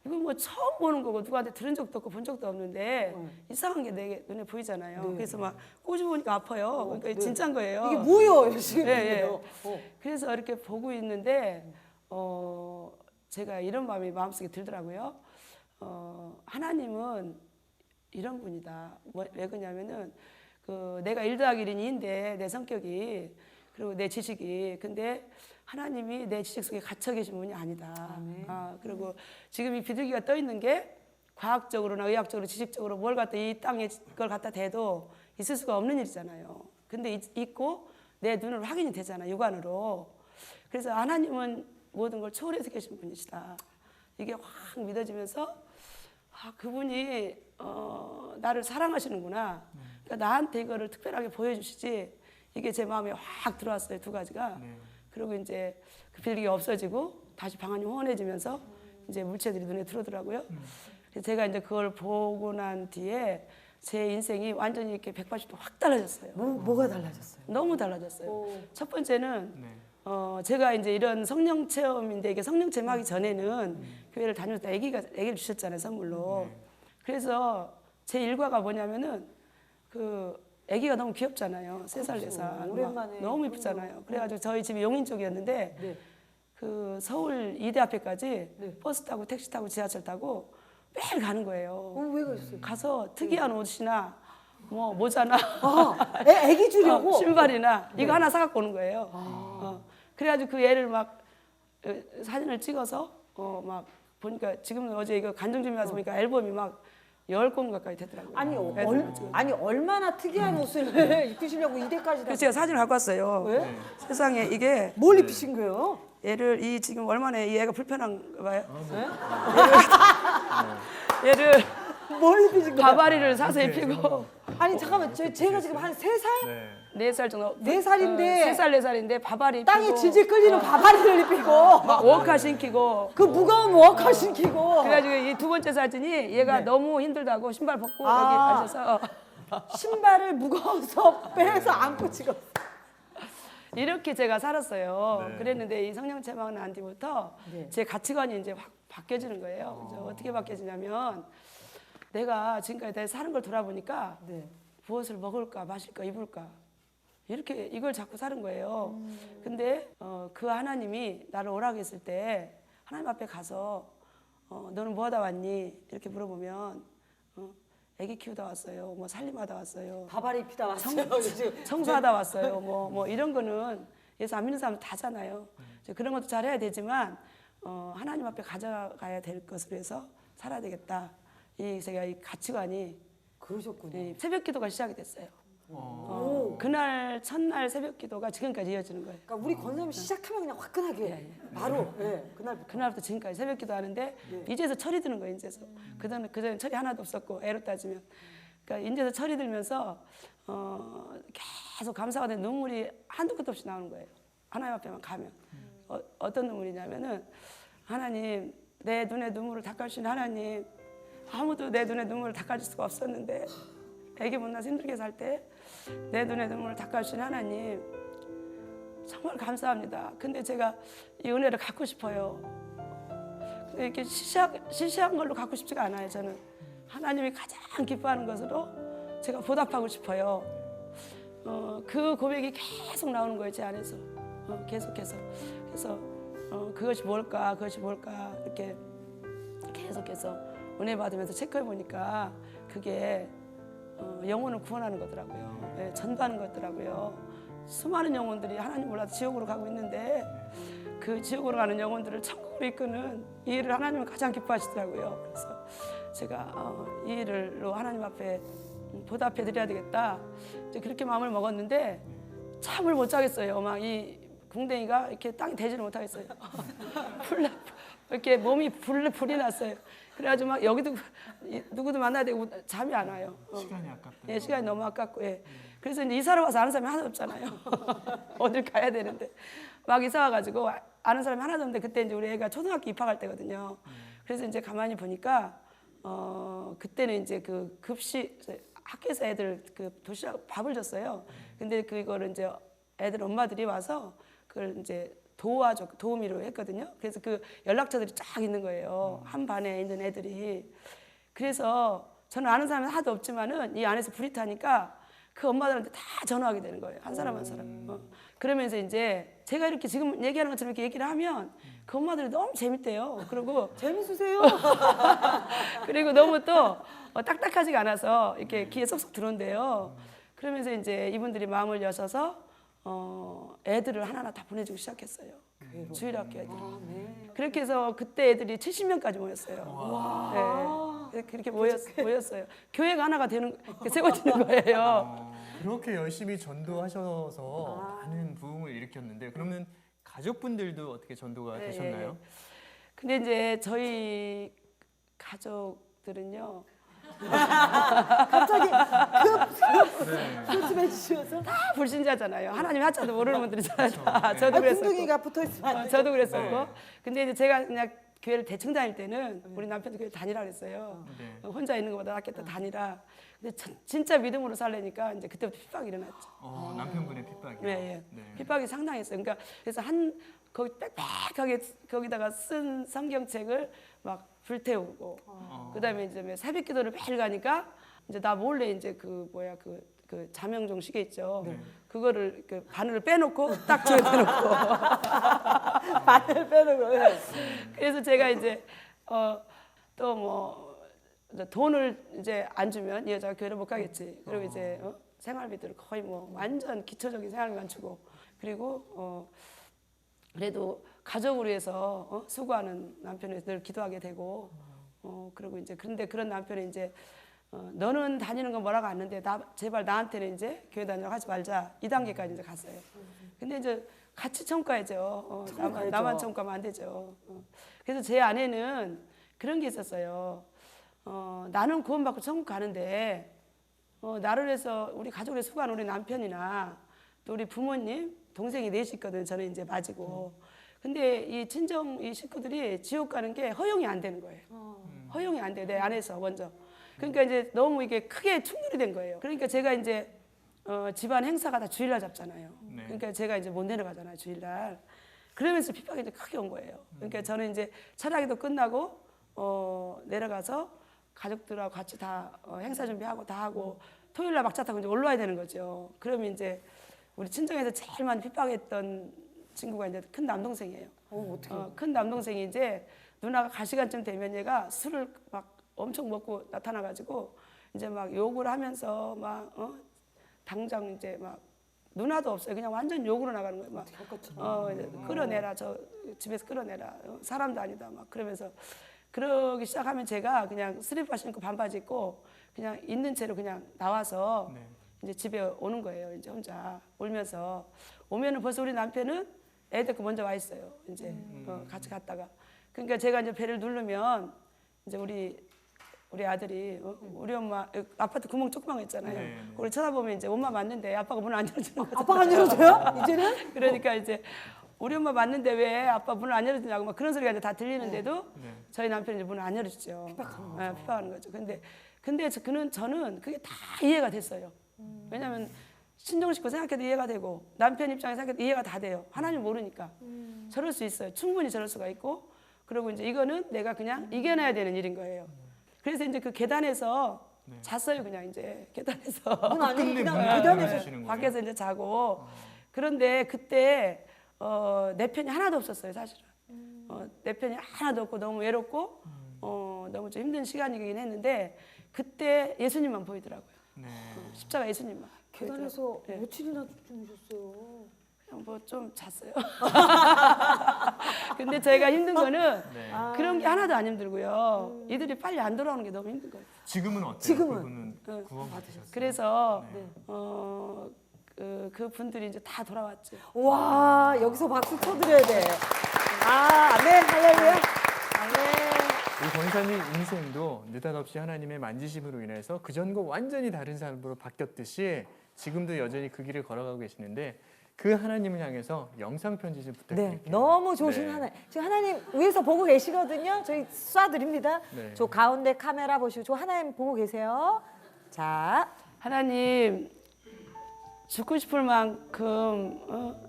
Speaker 9: 이거 뭐 처음 보는 거고 누구한테 들은 적도 없고 본 적도 없는데 이상한 게 내 눈에 보이잖아요. 그래서 막 꼬집으니까 아파요. 그러니까 진짜인 거예요.
Speaker 1: 이게 뭐예요? 지금.
Speaker 9: 그래서 이렇게 보고 있는데 제가 이런 마음이 마음속에 들더라고요. 하나님은 이런 분이다. 왜 그러냐면은 내가 1 더하기 1이 2인데 내 성격이 그리고 내 지식이 근데 하나님이 내 지식 속에 갇혀 계신 분이 아니다. 그리고 지금 이 비둘기가 떠 있는 게 과학적으로나 의학적으로 지식적으로 뭘 갖다 이 땅에 그걸 갖다 대도 있을 수가 없는 일이잖아요. 근데 있고 내 눈으로 확인이 되잖아, 육안으로. 그래서 하나님은 모든 걸 초월해서 계신 분이시다. 이게 확 믿어지면서 그분이 나를 사랑하시는구나. 그러니까 나한테 이거를 특별하게 보여주시지. 이게 제 마음에 확 들어왔어요, 두 가지가. 그리고 이제 그 빌딩이 없어지고 다시 방안이 혼해지면서 이제 물체들이 눈에 들어오더라고요. 그래서 제가 이제 그걸 보고 난 뒤에 제 인생이 완전히 이렇게 180도 확 달라졌어요.
Speaker 1: 뭐가 달라졌어요?
Speaker 9: 너무 달라졌어요. 첫 번째는 제가 이제 이런 성령 체험인데 이게 성령 체험하기 전에는 교회를 다닐 때 아기를 주셨잖아요, 선물로. 그래서 제 일과가 뭐냐면은 그 아기가 너무 귀엽잖아요. 3살, 4살.
Speaker 1: 오랜만에.
Speaker 9: 너무 이쁘잖아요. 그래가지고 저희 집이 용인 쪽이었는데 그 서울 이대 앞에까지 버스 타고 택시 타고 지하철 타고 매일 가는 거예요.
Speaker 1: 왜 그랬어요?
Speaker 9: 가서 특이한 옷이나 뭐 모자나
Speaker 1: 애기 주려고?
Speaker 9: 신발이나 이거 하나 사갖고 오는 거예요. 그래가지고 그 애를 막 사진을 찍어서 막 보니까 지금 어제 이거 간증주민 와서 보니까 앨범이 막 10권 가까이 되더라고요.
Speaker 1: 아니 얼마나 특이한 옷을 입히시려고 이대까지
Speaker 9: 그래서 제가 사진을 갖고 왔어요.
Speaker 1: 왜?
Speaker 9: 세상에 이게
Speaker 1: 뭘 입히신 거예요?
Speaker 9: 얘를 이 지금 얼마나 이 애가 불편한가 봐요. 얘를
Speaker 1: 뭘 입히신 거예요?
Speaker 9: 가바리를 사서 입히고
Speaker 1: 아니 잠깐만 제가 지금 한 3살?
Speaker 9: 4살 정도.
Speaker 1: 4살인데
Speaker 9: 3살 4살인데 바바리 입히고
Speaker 1: 땅에 질질 끌리는 바바리를 입히고
Speaker 9: 막 워카 신기고
Speaker 1: 그 무거운 워커 신기고
Speaker 9: 그래가지고 이 두 번째 사진이 얘가 너무 힘들다고 신발 벗고
Speaker 1: 아.
Speaker 9: 여기 앉아서
Speaker 1: 신발을 무거워서 빼서 안고 찍었어.
Speaker 9: 이렇게 제가 살았어요. 그랬는데 이 성령 체험하고 난 뒤부터 제 가치관이 이제 확 바뀌어지는 거예요. 그래서 어떻게 바뀌어지냐면 내가 지금까지 내 사는 걸 돌아보니까 무엇을 먹을까 마실까 입을까 이렇게 이걸 자꾸 사는 거예요. 근데 그 하나님이 나를 오라고 했을 때 하나님 앞에 가서 너는 뭐 하다 왔니? 이렇게 물어보면 애기 키우다 왔어요. 뭐 살림하다 왔어요.
Speaker 1: 바바리 입히다 왔어요. 요즘.
Speaker 9: 청소하다 왔어요. 뭐 이런 거는 예수 안 믿는 사람 다잖아요. 그런 것도 잘해야 되지만 하나님 앞에 가져가야 될 것으로 해서 살아야 되겠다. 제가 이 가치관이
Speaker 1: 그러셨군요.
Speaker 9: 새벽기도가 시작이 됐어요. 그날 첫날 새벽기도가 지금까지 이어지는 거예요.
Speaker 1: 그러니까 우리 권사님 시작하면 그냥 화끈하게 바로
Speaker 9: 그날부터 지금까지 새벽기도 하는데 이제서 철이 드는 거예요. 이제서 그전에 철이 하나도 없었고 애로 따지면 그러니까 이제서 철이 들면서 계속 감사가 된 눈물이 한두 끝 없이 나오는 거예요. 하나님 앞에만 가면 어떤 눈물이냐면은 하나님 내 눈에 눈물을 닦아주신 하나님 아무도 내 눈에 눈물을 닦아줄 수가 없었는데 애기 못나서 힘들게 살 때 내 눈에 눈물을 닦아주신 하나님 정말 감사합니다. 근데 제가 이 은혜를 갖고 싶어요. 근데 이렇게 시시한 걸로 갖고 싶지가 않아요. 저는 하나님이 가장 기뻐하는 것으로 제가 보답하고 싶어요. 그 고백이 계속 나오는 거예요. 제 안에서 계속해서. 그래서 그것이 뭘까 이렇게 계속해서 은혜 받으면서 체크해 보니까 그게 영혼을 구원하는 거더라고요. 전도하는 거더라고요. 수많은 영혼들이 하나님 몰라도 지옥으로 가고 있는데 그 지옥으로 가는 영혼들을 천국으로 이끄는 이 일을 하나님은 가장 기뻐하시더라고요. 그래서 제가 이 일로 하나님 앞에 보답해 드려야 되겠다. 이제 그렇게 마음을 먹었는데 잠을 못 자겠어요. 막 이 궁뎅이가 이렇게 땅에 대지를 못 하겠어요. 이렇게 몸이 불이 났어요. 그래가지고 막 여기도 누구도 만나야 되고 잠이 안 와요.
Speaker 2: 시간이 아깝다.
Speaker 9: 예, 시간이 너무 아깝고. 그래서 이제 이사를 와서 아는 사람이 하나도 없잖아요. 어딜 가야 되는데 막 이사 와가지고 아는 사람이 하나도 없는데 그때 이제 우리 애가 초등학교 입학할 때거든요. 그래서 이제 가만히 보니까 그때는 이제 그 급식 학교에서 애들 그 도시락 밥을 줬어요. 근데 그거를 이제 애들 엄마들이 와서 그걸 이제 도우미로 했거든요. 그래서 그 연락처들이 쫙 있는 거예요. 한 반에 있는 애들이. 그래서 저는 아는 사람은 하나도 없지만은 이 안에서 불이 타니까 그 엄마들한테 다 전화하게 되는 거예요. 한 사람 한 사람. 그러면서 이제 제가 이렇게 지금 얘기하는 것처럼 이렇게 얘기를 하면 그 엄마들이 너무 재밌대요. 그리고
Speaker 1: 재밌으세요?
Speaker 9: 그리고 너무 또 딱딱하지가 않아서 이렇게 귀에 쏙쏙 들어온대요. 그러면서 이제 이분들이 마음을 여셔서 애들을 하나하나 다 보내주기 시작했어요. 주일학교 애들. 그렇게 해서 그때 애들이 70명까지 모였어요. 그렇게 모였어요. 교회가 하나가 세워지는 거예요.
Speaker 2: 그렇게 열심히 전도하셔서 많은 부흥을 일으켰는데 그러면 가족분들도 어떻게 전도가
Speaker 9: 네,
Speaker 2: 되셨나요?
Speaker 9: 근데 이제 저희 가족들은요.
Speaker 1: 갑자기 급습해 주셔서
Speaker 9: 다 불신자잖아요. 하나님 하자도 모르는 분들이잖아요. 다.
Speaker 2: 네.
Speaker 9: 저도 그랬었고.
Speaker 1: 궁둥이가 붙어 있으면 안 돼.
Speaker 9: 저도 그랬었고.
Speaker 2: 네.
Speaker 9: 근데 이제 제가 그냥 교회를 대충 다닐 때는 우리 남편도 교회 다니라 그랬어요.
Speaker 2: 네.
Speaker 9: 혼자 있는 것보다 낫겠다 다니라. 근데 진짜 믿음으로 살려니까 이제 그때부터 핍박이 일어났죠.
Speaker 2: 남편분의 핍박이요?
Speaker 9: 네. 핍박이 상당했어요. 그러니까 그래서 거기 빽빽하게 거기다가 쓴 성경책을 막 불태우고 그다음에 이제 새벽 기도를 매일 가니까 이제 나 몰래 이제 그 자명종 시계 있죠. 그거를 그 바늘을 빼놓고 딱 저에 대놓고
Speaker 1: 바늘 빼는 거예요.
Speaker 9: 그래서 제가 이제 또 뭐 돈을 이제 안 주면 이 여자가 교회를 못 가겠지. 그리고 이제 생활비들을 거의 뭐 완전 기초적인 생활비만 주고 그리고 그래도 가족을 위해서 수고하는 남편을 위해서 늘 기도하게 되고 그리고 이제 그런데 그런 남편이 이제 너는 다니는 건 뭐라고 안 하는데 제발 나한테는 이제 교회 다니라고 하지 말자 이 단계까지 이제 갔어요. 근데 이제 같이 청구해야죠. 나만 청구하면 안 되죠. 그래서 제 아내는 그런 게 있었어요. 나는 구원받고 천국 가는데 나를 위해서 우리 가족을 수고하는 우리 남편이나 또 우리 부모님 동생이 넷이 있거든요. 저는 이제 맞이고. 근데 이 친정 이 식구들이 지옥 가는 게 허용이 안 되는 거예요. 허용이 안 돼. 내 안에서 먼저. 그러니까 이제 너무 이게 크게 충돌이 된 거예요. 그러니까 제가 이제 집안 행사가 다 주일날 잡잖아요.
Speaker 2: 네.
Speaker 9: 그러니까 제가 이제 못 내려가잖아요. 주일날. 그러면서 핍박이 이제 크게 온 거예요. 그러니까 저는 이제 철학기도 끝나고 내려가서 가족들하고 같이 다 행사 준비하고 다 하고 토요일날 막차 타고 이제 올라와야 되는 거죠. 그러면 이제 우리 친정에서 제일 많이 핍박했던 친구가 이제 큰 남동생이에요. 큰 남동생이 이제 누나가 갈 시간쯤 되면 얘가 술을 막 엄청 먹고 나타나가지고 이제 막 욕을 하면서 막 당장 이제 막 누나도 없어요. 그냥 완전 욕으로 나가는 거예요. 막 이제 끌어내라 저 집에서 끌어내라 사람도 아니다 막 그러면서 그러기 시작하면 제가 그냥 슬리퍼 신고 반바지 입고 그냥 있는 채로 그냥 나와서 이제 집에 오는 거예요. 이제 혼자 울면서 오면은 벌써 우리 남편은 애 데리고 먼저 와 있어요. 이제 같이 갔다가 그러니까 제가 이제 배를 누르면 이제 우리 아들이 우리 엄마 아파트 구멍 조그만 거 있잖아요. 그걸 쳐다보면 이제 엄마 맞는데 아빠가 문을 안 열어주는 거죠.
Speaker 1: 아빠가 안 열어줘요? 이제는?
Speaker 9: 그러니까 이제 우리 엄마 맞는데 왜 아빠 문을 안 열어주냐고 막 그런 소리가 이제 다 들리는데도 저희 남편이 이제 문을 안 열어주죠. 핍박하는 거죠. 근데 저는 그게 다 이해가 됐어요. 왜냐하면 친정 식구 생각해도 이해가 되고 남편 입장에서 생각해도 이해가 다 돼요. 하나님 모르니까 저럴 수 있어요. 충분히 저럴 수가 있고 그리고 이제 이거는 내가 그냥 이겨내야 되는 일인 거예요. 그래서 이제 그 계단에서 잤어요. 그냥 이제 계단에서
Speaker 1: 문 안에 그냥
Speaker 2: 문을
Speaker 1: 계단에서
Speaker 2: 열어주시는 거예요?
Speaker 9: 밖에서 이제 자고 그런데 그때 내 편이 하나도 없었어요. 사실은 내 편이 하나도 없고 너무 외롭고 너무 좀 힘든 시간이긴 했는데 그때 예수님만 보이더라고요. 십자가 예수님만.
Speaker 1: 계단에서
Speaker 9: 네.
Speaker 1: 며칠이나 주무셨어요?
Speaker 9: 그냥 뭐 좀 잤어요. 근데 제가 힘든 거는 그런 게 하나도 안 힘들고요. 이들이 빨리 안 돌아오는 게 너무 힘든 거예요.
Speaker 2: 지금은 어때요?
Speaker 1: 지금은?
Speaker 2: 그분은 구원 받으셨어요?
Speaker 9: 그래서 그 분들이 이제 다 돌아왔죠.
Speaker 1: 와, 여기서 박수 쳐드려야 돼. 아멘, 할렐루야. 아멘.
Speaker 2: 이 권사님 인생도 느닷없이 하나님의 만지심으로 인해서 그전과 완전히 다른 사람으로 바뀌었듯이 지금도 여전히 그 길을 걸어가고 계시는데 그 하나님을 향해서 영상 편지 좀 부탁드릴게요.
Speaker 1: 네, 너무 좋으신
Speaker 2: 네.
Speaker 1: 하나님. 지금 하나님 위에서 보고 계시거든요. 저희 쏴드립니다.
Speaker 2: 네.
Speaker 1: 저 가운데 카메라 보시고 저 하나님 보고 계세요. 자,
Speaker 9: 하나님 죽고 싶을 만큼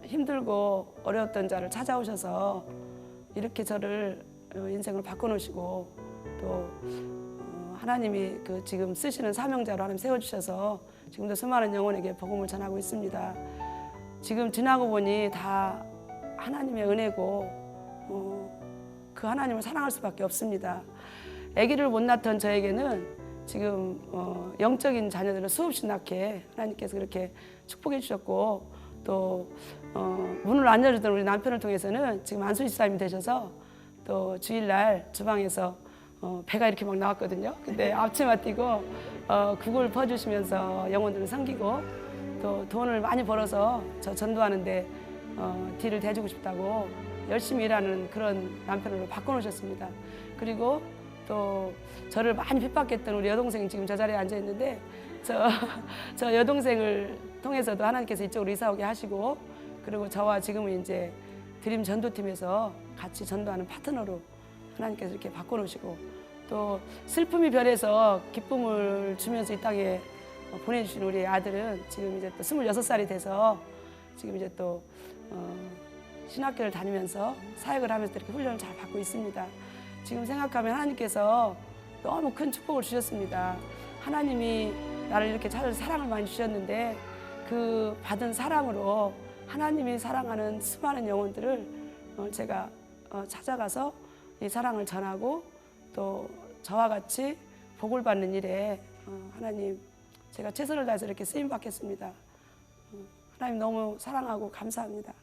Speaker 9: 힘들고 어려웠던 자를 찾아오셔서 이렇게 저를 인생을 바꿔놓으시고 또 하나님이 그 지금 쓰시는 사명자로 하나님 세워주셔서 지금도 수많은 영혼에게 복음을 전하고 있습니다. 지금 지나고 보니 다 하나님의 은혜고 그 하나님을 사랑할 수밖에 없습니다. 아기를 못 낳던 저에게는 지금 영적인 자녀들을 수없이 낳게 하나님께서 그렇게 축복해 주셨고 또 문을 안 열어주던 우리 남편을 통해서는 지금 안수 집사님이 되셔서 또 주일날 주방에서 배가 이렇게 막 나왔거든요. 근데 앞치마 띄고 국을 퍼주시면서 영혼들을 섬기고 또 돈을 많이 벌어서 저 전도하는데 뒤를 대주고 싶다고 열심히 일하는 그런 남편으로 바꿔놓으셨습니다. 그리고 또 저를 많이 핍박했던 우리 여동생이 지금 저 자리에 앉아 있는데 저 여동생을 통해서도 하나님께서 이쪽으로 이사 오게 하시고 그리고 저와 지금은 이제 드림 전도팀에서 같이 전도하는 파트너로 하나님께서 이렇게 바꿔놓으시고 또 슬픔이 변해서 기쁨을 주면서 이 땅에 보내주신 우리 아들은 지금 이제 또 26살이 돼서 지금 이제 또 신학교를 다니면서 사역을 하면서 이렇게 훈련을 잘 받고 있습니다. 지금 생각하면 하나님께서 너무 큰 축복을 주셨습니다. 하나님이 나를 이렇게 찾아서 사랑을 많이 주셨는데 그 받은 사랑으로 하나님이 사랑하는 수많은 영혼들을 제가 찾아가서 이 사랑을 전하고 또 저와 같이 복을 받는 일에 하나님 제가 최선을 다해서 이렇게 쓰임 받겠습니다. 하나님 너무 사랑하고 감사합니다.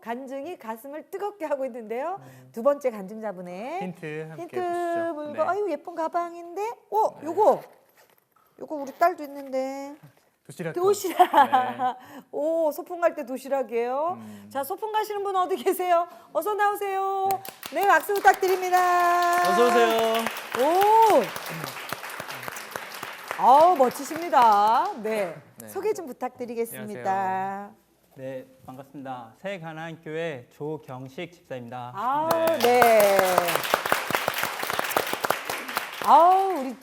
Speaker 1: 간증이 가슴을 뜨겁게 하고 있는데요. 두 번째 간증자분의
Speaker 2: 힌트 함께
Speaker 1: 힌트
Speaker 2: 보시죠.
Speaker 1: 물건.
Speaker 2: 네.
Speaker 1: 아유 예쁜 가방인데. 요거 우리 딸도 있는데.
Speaker 2: 도시락.
Speaker 1: 도시락. 오, 소풍 갈 때 도시락이에요. 자, 소풍 가시는 분 어디 계세요? 어서 나오세요. 네, 박수 부탁드립니다.
Speaker 4: 어서 오세요.
Speaker 1: 오. 아우, 멋지십니다. 네.
Speaker 2: 네.
Speaker 1: 소개 좀 부탁드리겠습니다.
Speaker 11: 네, 반갑습니다. 새가나안교회 조경식 집사입니다.
Speaker 1: 아, 네. 아우, 우리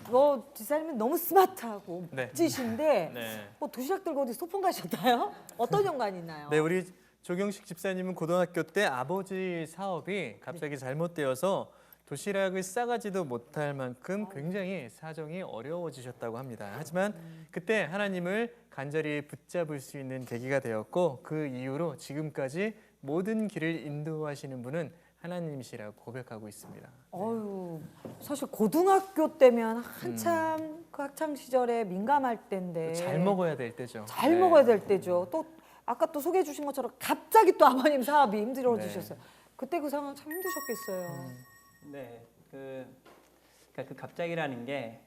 Speaker 1: 집사님은 너무 스마트하고
Speaker 2: 네.
Speaker 1: 멋지신데
Speaker 2: 네.
Speaker 1: 도시락 들고 어디 소풍 가셨나요? 어떤 연관이 있나요?
Speaker 2: 네, 우리 조경식 집사님은 고등학교 때 아버지 사업이 갑자기 잘못되어서 도시락을 싸가지도 못할 만큼 굉장히 사정이 어려워지셨다고 합니다. 하지만 그때 하나님을 간절히 붙잡을 수 있는 계기가 되었고 그 이후로 지금까지 모든 길을 인도하시는 분은 하나님이시라고 고백하고 있습니다.
Speaker 1: 어유, 사실 고등학교 때면 한참 그 학창 시절에 민감할 때인데
Speaker 2: 잘 먹어야 될 때죠.
Speaker 1: 잘
Speaker 2: 네.
Speaker 1: 먹어야 될 때죠. 또 아까 또 소개해 주신 것처럼 갑자기 또 아버님 사업이 힘들어지셨어요. 그때 그 상황 참 힘드셨겠어요.
Speaker 11: 네, 그러니까 그 갑자기라는 게,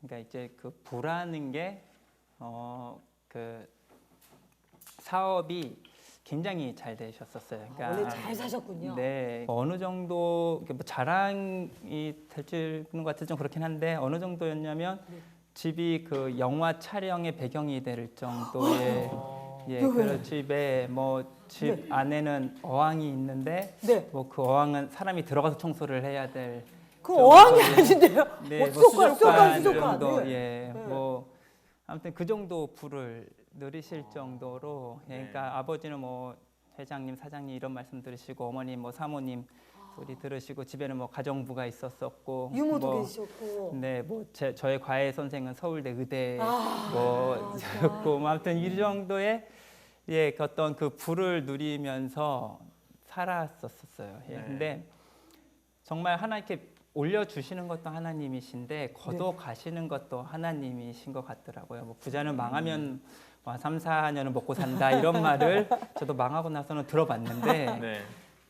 Speaker 11: 그러니까 이제 그 부라는 게, 그 사업이 굉장히 잘 되셨었어요. 그러니까
Speaker 1: 원래 잘 사셨군요.
Speaker 11: 네, 어느 정도 뭐 자랑이 될지는 것 같아서 좀 그렇긴 한데 어느 정도였냐면 집이 그 영화 촬영의 배경이 될 정도의 그 집에 뭐 집 안에는 어항이 있는데 뭐 그 어항은 사람이 들어가서 청소를 해야 될
Speaker 1: 그 어항이 아닌데요?
Speaker 11: 네,
Speaker 1: 수족관
Speaker 11: 정도
Speaker 1: 네.
Speaker 11: 뭐 아무튼 그 정도 부를 누리실 정도로 그러니까 아버지는 뭐 회장님, 사장님 이런 말씀 들으시고 어머님, 뭐 사모님 소리 들으시고 집에는 뭐 가정부가 있었었고
Speaker 1: 유모도 계셨고
Speaker 11: 네, 뭐 저의 과외 선생은 서울대 의대 뭐였고 아무튼 이 정도의 그 어떤 그 부를 누리면서 살았었어요. 근데 정말 하나님께 올려주시는 것도 하나님이신데 걷어 가시는 것도 하나님이신 것 같더라고요. 뭐 부자는 망하면 3, 4년은 먹고 산다 이런 말을 저도 망하고 나서는 들어봤는데
Speaker 2: 네.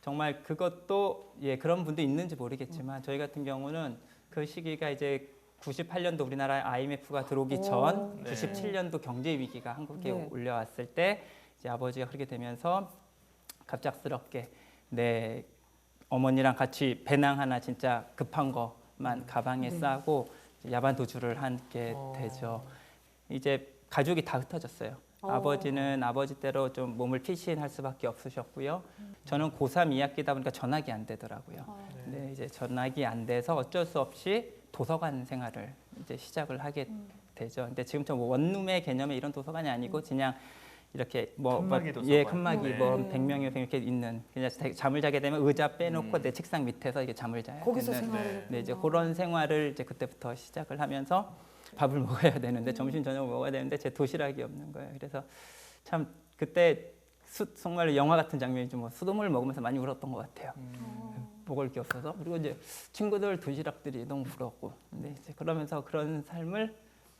Speaker 11: 정말 그것도 그런 분도 있는지 모르겠지만 저희 같은 경우는 그 시기가 이제 98년도 우리나라에 IMF가 들어오기 전 97년도 경제 위기가 한국에 올려왔을 때 이제 아버지가 그렇게 되면서 갑작스럽게 어머니랑 같이 배낭 하나 진짜 급한 것만 가방에 싸고 야반 도주를 하게 되죠. 이제 가족이 다 흩어졌어요. 아버지는 아버지대로 좀 몸을 피신할 수밖에 없으셨고요. 저는 고3 2학기다 보니까 전학이 안 되더라고요. 근데 이제 전학이 안 돼서 어쩔 수 없이 도서관 생활을 이제 시작을 하게 되죠. 근데 지금처럼 뭐 원룸의 개념의 이런 도서관이 아니고 그냥 이렇게
Speaker 2: 칸막이 도서관.
Speaker 11: 칸막이 뭐 100명이 이렇게 있는 그냥 잠을 자게 되면 의자 빼놓고 내 책상 밑에서 이렇게 잠을 자야
Speaker 1: 거기서
Speaker 11: 되는
Speaker 1: 생활을
Speaker 11: 네, 이제 그런 생활을 이제 그때부터 시작을 하면서 밥을 먹어야 되는데 점심 저녁 먹어야 되는데 제 도시락이 없는 거예요. 그래서 참 그때 정말 영화 같은 장면이죠. 뭐 수돗물 먹으면서 많이 울었던 것 같아요. 먹을 게 없어서 그리고 이제 친구들 도시락들이 너무 부럽고 근데 이제 그러면서 그런 삶을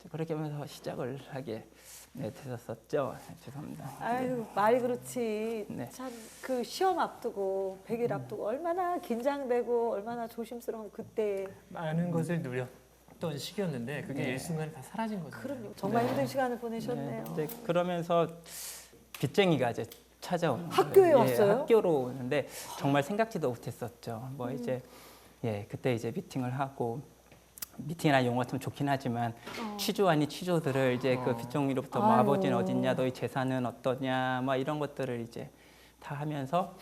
Speaker 11: 그렇게 하면서 시작을 하게 됐었죠. 죄송합니다.
Speaker 1: 아유 말이 그렇지.
Speaker 11: 네.
Speaker 1: 참 그 시험 앞두고 100일 앞두고 얼마나 긴장되고 얼마나 조심스러운 그때.
Speaker 2: 많은 것을 누렸던 시기였는데 그게 일순간에 다 사라진 거죠.
Speaker 1: 그럼요. 정말 힘든 시간을 보내셨네요.
Speaker 11: 이제 그러면서 빚쟁이가 이제 찾아오는
Speaker 1: 학교에
Speaker 11: 거예요.
Speaker 1: 왔어요?
Speaker 11: 학교로 오는데 정말 생각지도 못했었죠. 뭐 이제 그때 이제 미팅을 하고 미팅이나 용어 좀 좋긴 하지만 취조 아닌 취조들을 이제 그 빚쟁이로부터 뭐
Speaker 1: 아유.
Speaker 11: 아버지는 어딨냐, 너희 재산은 어떠냐, 막 이런 것들을 이제 다 하면서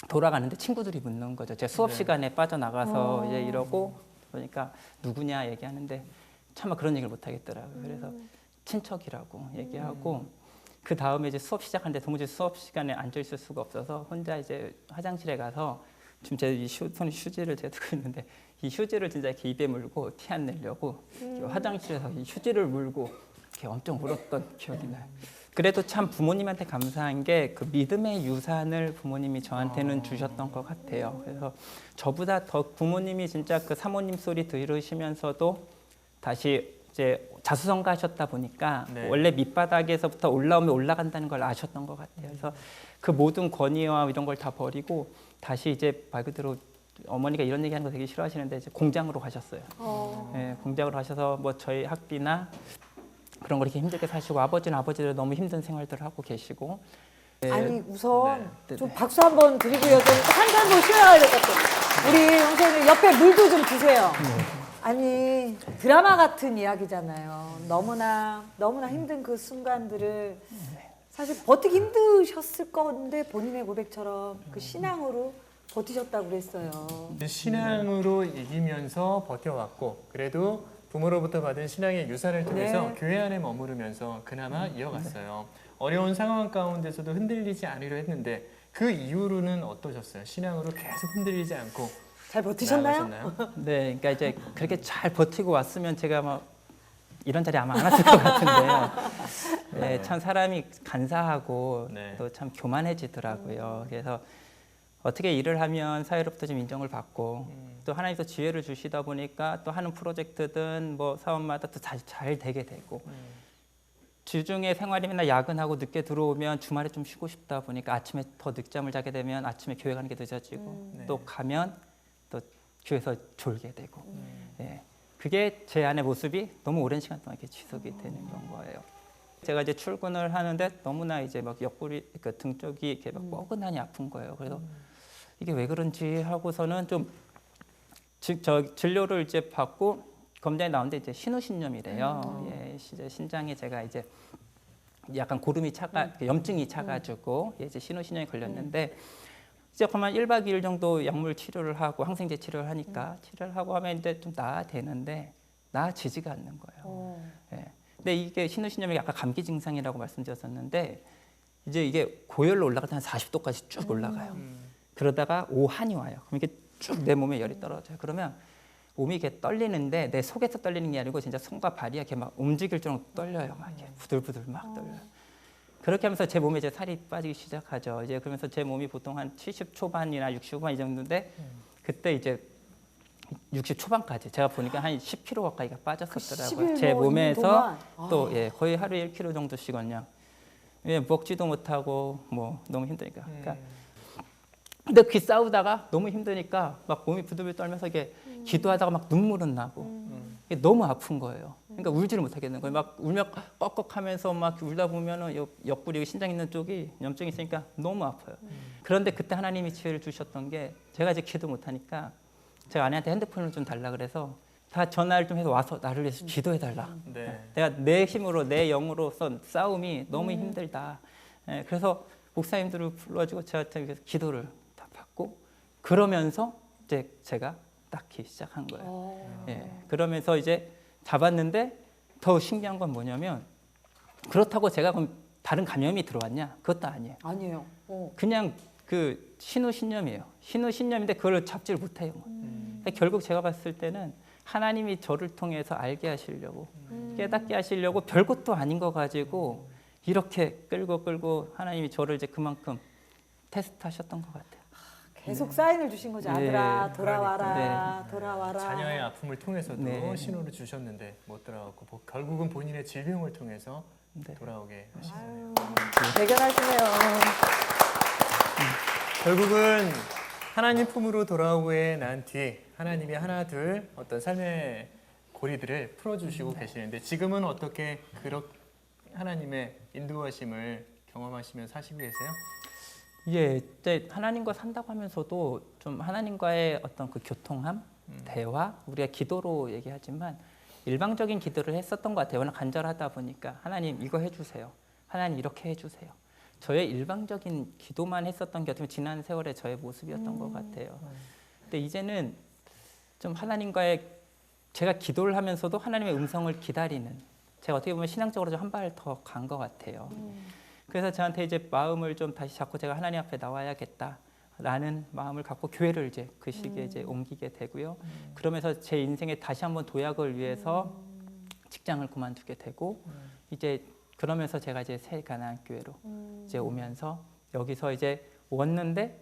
Speaker 11: 돌아가는데 친구들이 묻는 거죠. 제가 수업 시간에 빠져나가서 이제 이러고 보니까 누구냐 얘기하는데 차마 그런 얘기를 못 하겠더라고요. 그래서 친척이라고 얘기하고 그 다음에 이제 수업 시작하는데 도무지 수업 시간에 앉아 있을 수가 없어서 혼자 이제 화장실에 가서 지금 제 이 손에 휴지를 제가 들고 있는데 이 휴지를 진짜 이렇게 입에 물고 티 안 내려고 화장실에서 이 휴지를 물고 이렇게 엄청 울었던 기억이 나요. 그래도 참 부모님한테 감사한 게 그 믿음의 유산을 부모님이 저한테는 주셨던 것 같아요. 그래서 저보다 더 부모님이 진짜 그 사모님 소리 들으시면서도 다시 이제 자수성가하셨다 보니까
Speaker 2: 네.
Speaker 11: 원래 밑바닥에서부터 올라오면 올라간다는 걸 아셨던 것 같아요. 그래서 그 모든 권위와 이런 걸 다 버리고 다시 이제 말 그대로 어머니가 이런 얘기하는 거 되게 싫어하시는데 이제 공장으로 가셨어요. 네, 공장으로 가셔서 뭐 저희 학비나 그런 거 이렇게 힘들게 사시고 아버지는 아버지대로 너무 힘든 생활들을 하고 계시고
Speaker 1: 아니 우선
Speaker 11: 네.
Speaker 1: 좀 박수 한번 드리고요. 좀 한잔 더 쉬어야 될 것 같아요. 우리 형사님 옆에 물도 좀 주세요. 아니 드라마 같은 이야기잖아요. 너무나 힘든 그 순간들을 사실 버티기 힘드셨을 건데 본인의 고백처럼 그 신앙으로 버티셨다고 그랬어요.
Speaker 2: 신앙으로 이기면서 버텨왔고 그래도 부모로부터 받은 신앙의 유산을 통해서
Speaker 1: 네.
Speaker 2: 교회 안에 머무르면서 그나마 이어갔어요. 어려운 상황 가운데서도 흔들리지 않으려 했는데 그 이후로는 어떠셨어요? 신앙으로 계속 흔들리지 않고
Speaker 1: 잘 버티셨나요?
Speaker 2: 나아가셨나요?
Speaker 11: 네, 그러니까 이제 그렇게 잘 버티고 왔으면 제가 막 이런 자리에 아마 안 왔을 것 같은데요. 네, 참 사람이 간사하고
Speaker 2: 네.
Speaker 11: 또 참 교만해지더라고요. 그래서 어떻게 일을 하면 사회로부터 좀 인정을 받고 또 하나님께서 지혜를 주시다 보니까 또 하는 프로젝트든 뭐 사업마다 또 잘 되게 되고 주중에 생활이 맨날 야근하고 늦게 들어오면 주말에 좀 쉬고 싶다 보니까 아침에 더 늦잠을 자게 되면 아침에 교회 가는 게 늦어지고
Speaker 2: 네.
Speaker 11: 또 가면 또 교회에서 졸게 되고 예. 그게 제 안의 모습이 너무 오랜 시간 동안 이렇게 지속이 되는 거예요. 제가 이제 출근을 하는데 너무나 이제 막 옆구리 그 등 쪽이 이렇게 막 뻐근하니 아픈 거예요. 그래서 이게 왜 그런지 하고서는 좀 진료를 이제 받고 검사에 나오는데 이제 신우신염이래요. 예, 이제 신장에 제가 이제 약간 고름이 염증이 차가지고 이제 신우신염이 걸렸는데 이제 그만 1박 2일 정도 약물 치료를 하고 항생제 치료를 하니까 치료를 하고 하면 이제 좀 나아되는데 나아지지가 않는 거예요. 예. 근데 이게 신우신염이 아까 감기 증상이라고 말씀드렸었는데 이제 이게 고열로 올라갈 때 한 40도까지 쭉 올라가요. 그러다가 오한이 와요. 그럼 이게 쭉 내 몸에 열이 떨어져요. 그러면 몸이 이렇게 떨리는데 내 속에서 떨리는 게 아니고 진짜 손과 발이 이렇게 막 움직일 정도로 떨려요. 막 이렇게 부들부들 막 떨려요. 그렇게 하면서 제 몸에 이제 살이 빠지기 시작하죠. 이제 그러면서 제 몸이 보통 한 70 초반이나 60 초반 이 정도인데 그때 이제 60 초반까지 제가 보니까 한 10kg 가까이가 빠졌었더라고요. 제 몸에서 또 예, 거의 하루에 1kg 정도씩 그냥 예, 먹지도 못하고 뭐 너무 힘드니까. 그러니까 근데 그 싸우다가 너무 힘드니까 막 몸이 부들부들 떨면서 이게 기도하다가 막 눈물은 나고 이게 너무 아픈 거예요. 그러니까 울지를 못하겠는 거예요. 막 울며 꺽꺽하면서 막 울다 보면은 옆구리 신장 있는 쪽이 염증이 있으니까 너무 아파요. 그런데 그때 하나님이 지혜를 주셨던 게 제가 이제 기도 못하니까 제가 아내한테 핸드폰을 좀 달라 그래서 다 전화를 좀 해서 와서 나를 위해서 기도해 달라.
Speaker 2: 네.
Speaker 11: 내가 내 힘으로 내 영으로서 싸움이 너무 힘들다. 예, 그래서 목사님들을 불러주고 저한테 기도를 다 받고 그러면서 이제 제가 낳기 시작한 거예요. 예, 그러면서 이제 잡았는데 더 신기한 건 뭐냐면 그렇다고 제가 그럼 다른 감염이 들어왔냐? 그것도 아니에요.
Speaker 1: 아니에요.
Speaker 11: 그냥 그 신우신염이에요. 신우신염인데 그걸 잡지를 못해요. 결국 제가 봤을 때는 하나님이 저를 통해서 알게 하시려고 깨닫게 하시려고 별것도 아닌 거 가지고 이렇게 끌고 하나님이 저를 이제 그만큼 테스트하셨던 것 같아요.
Speaker 1: 계속 사인을 주신 거죠. 아들아
Speaker 11: 네.
Speaker 1: 돌아와라, 돌아와라.
Speaker 2: 자녀의 아픔을 통해서도
Speaker 11: 네.
Speaker 2: 신호를 주셨는데 못 돌아왔고 결국은 본인의 질병을 통해서
Speaker 11: 네.
Speaker 2: 돌아오게 하신 거예요.
Speaker 1: 아유, 대견하시네요.
Speaker 2: 결국은 하나님 품으로 돌아오게 난 뒤 하나님이 하나 둘 어떤 삶의 고리들을 풀어주시고 계시는데 지금은 어떻게 그런 하나님의 인도하심을 경험하시며 사시고 계세요?
Speaker 11: 예, 이제 하나님과 산다고 하면서도 좀 하나님과의 어떤 그 교통함, 대화, 우리가 기도로 얘기하지만 일방적인 기도를 했었던 것 같아요. 워낙 간절하다 보니까 하나님 이거 해주세요. 하나님 이렇게 해주세요. 저의 일방적인 기도만 했었던 게 어떻게 보면 지난 세월의 저의 모습이었던 것 같아요. 근데 이제는 좀 하나님과의 제가 기도를 하면서도 하나님의 음성을 기다리는 제가 어떻게 보면 신앙적으로 좀 한 발 더 간 것 같아요. 그래서 저한테 이제 마음을 좀 다시 잡고 제가 하나님 앞에 나와야겠다라는 마음을 갖고 교회를 이제 그 시기에 이제 옮기게 되고요. 그러면서 제 인생에 다시 한번 도약을 위해서 직장을 그만두게 되고 이제 그러면서 제가 이제 새 가나안 교회로 이제 오면서 여기서 이제 왔는데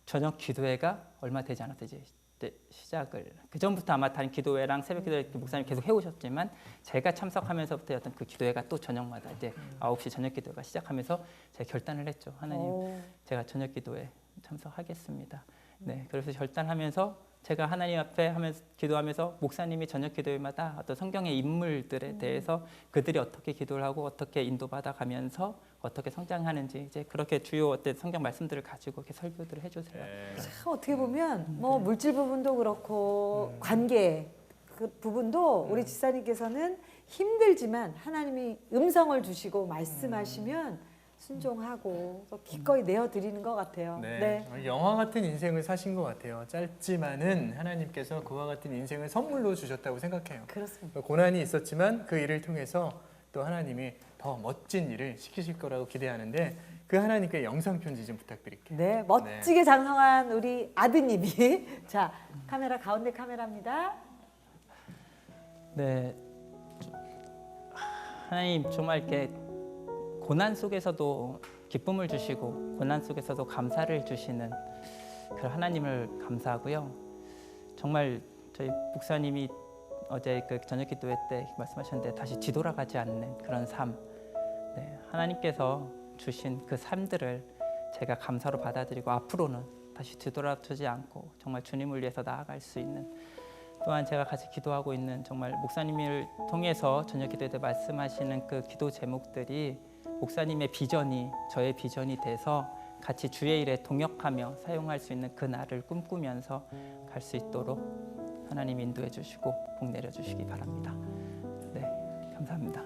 Speaker 11: 저녁 기도회가 얼마 되지 않았어요. 이제 시작을 그 전부터 아마 다른 기도회랑 새벽 기도회 목사님 계속 해오셨지만 제가 참석하면서부터 어떤 그 기도회가 또 저녁마다 이제 9시 저녁 기도회가 시작하면서 제가 결단을 했죠. 하나님, 제가 저녁 기도회 참석하겠습니다. 네, 그래서 결단하면서 제가 하나님 앞에 하면서 기도하면서 목사님이 저녁 기도회마다 어떤 성경의 인물들에 대해서 그들이 어떻게 기도를 하고 어떻게 인도받아 가면서 어떻게 성장하는지 이제 그렇게 주요 어떤 성경 말씀들을 가지고 이렇게 설교들을 해주세요.
Speaker 1: 참 어떻게 보면 뭐 물질 부분도 그렇고 관계 그 부분도 우리 집사님께서는 힘들지만 하나님이 음성을 주시고 말씀하시면 순종하고 또 기꺼이 내어드리는 것 같아요.
Speaker 2: 네. 영화 같은 인생을 사신 것 같아요. 짧지만은 하나님께서 그와 같은 인생을 선물로 주셨다고 생각해요.
Speaker 1: 그렇습니다.
Speaker 2: 고난이 있었지만 그 일을 통해서 또 하나님이 더 멋진 일을 시키실 거라고 기대하는데 그 하나님께 영상 편지 좀 부탁드릴게요.
Speaker 1: 네, 멋지게 장성한 우리 아드님이 자 카메라 가운데 카메라입니다.
Speaker 11: 네, 하나님 정말 이렇게 고난 속에서도 기쁨을 주시고 고난 속에서도 감사를 주시는 그 하나님을 감사하고요. 정말 저희 목사님이 어제 그 저녁 기도회 때 말씀하셨는데 다시 뒤돌아가지 않는 그런 삶, 네, 하나님께서 주신 그 삶들을 제가 감사로 받아들이고 앞으로는 다시 뒤돌아서지 않고 정말 주님을 위해서 나아갈 수 있는 또한 제가 같이 기도하고 있는 정말 목사님을 통해서 저녁 기도회 때 말씀하시는 그 기도 제목들이 목사님의 비전이 저의 비전이 돼서 같이 주의 일에 동역하며 사용할 수 있는 그 날을 꿈꾸면서 갈 수 있도록 하나님 인도해 주시고 복 내려 주시기 바랍니다. 네, 감사합니다.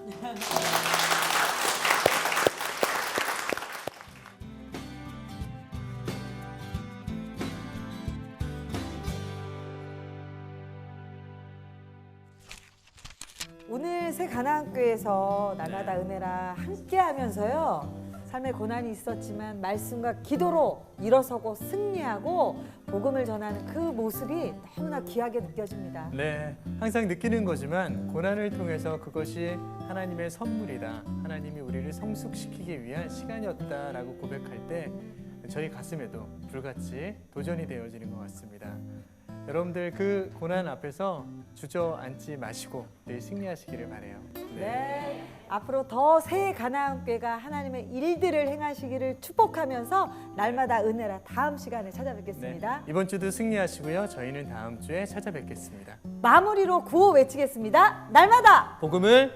Speaker 1: 오늘 새 가나안교회에서 날마다 은혜라 함께하면서요. 삶의 고난이 있었지만 말씀과 기도로 일어서고 승리하고 복음을 전하는 그 모습이 너무나 귀하게 느껴집니다.
Speaker 2: 네, 항상 느끼는 거지만 고난을 통해서 그것이 하나님의 선물이다. 하나님이 우리를 성숙시키기 위한 시간이었다라고 고백할 때 저희 가슴에도 불같이 도전이 되어지는 것 같습니다. 여러분들 그 고난 앞에서 주저앉지 마시고 늘 승리하시기를 바라요.
Speaker 1: 네, 앞으로 더 새 가나안교회가 하나님의 일들을 행하시기를 축복하면서 날마다 은혜라 다음 시간에 찾아뵙겠습니다.
Speaker 2: 네, 이번 주도 승리하시고요. 저희는 다음 주에 찾아뵙겠습니다.
Speaker 1: 마무리로 구호 외치겠습니다. 날마다
Speaker 2: 복음을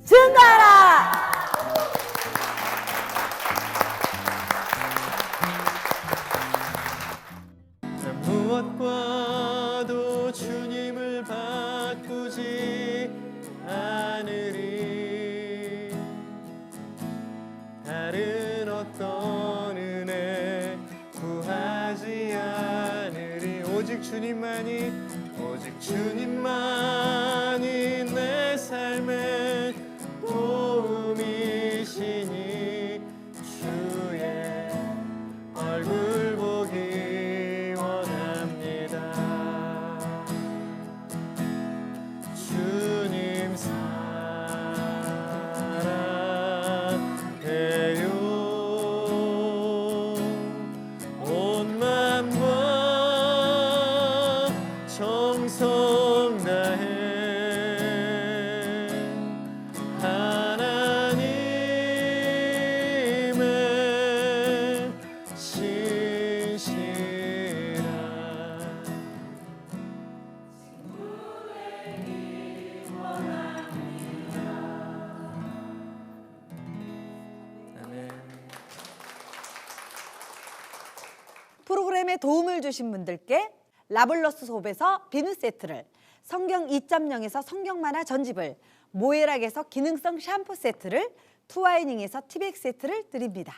Speaker 1: 증거하라.
Speaker 2: 무엇과도 주님을 바꾸지 않으리. 다른 어떤 은혜 구하지 않으리. 오직 주님만이 내 삶의 도움이시니 주의 얼굴 보기 원합니다. 주님 사랑해요. 온 마음과
Speaker 12: 프로그램에 도움을 주신 분들께 라블러스 솝에서 비누 세트를, 성경 2.0에서 성경 만화 전집을, 모에락에서 기능성 샴푸 세트를, 투와이닝에서 티백 세트를 드립니다.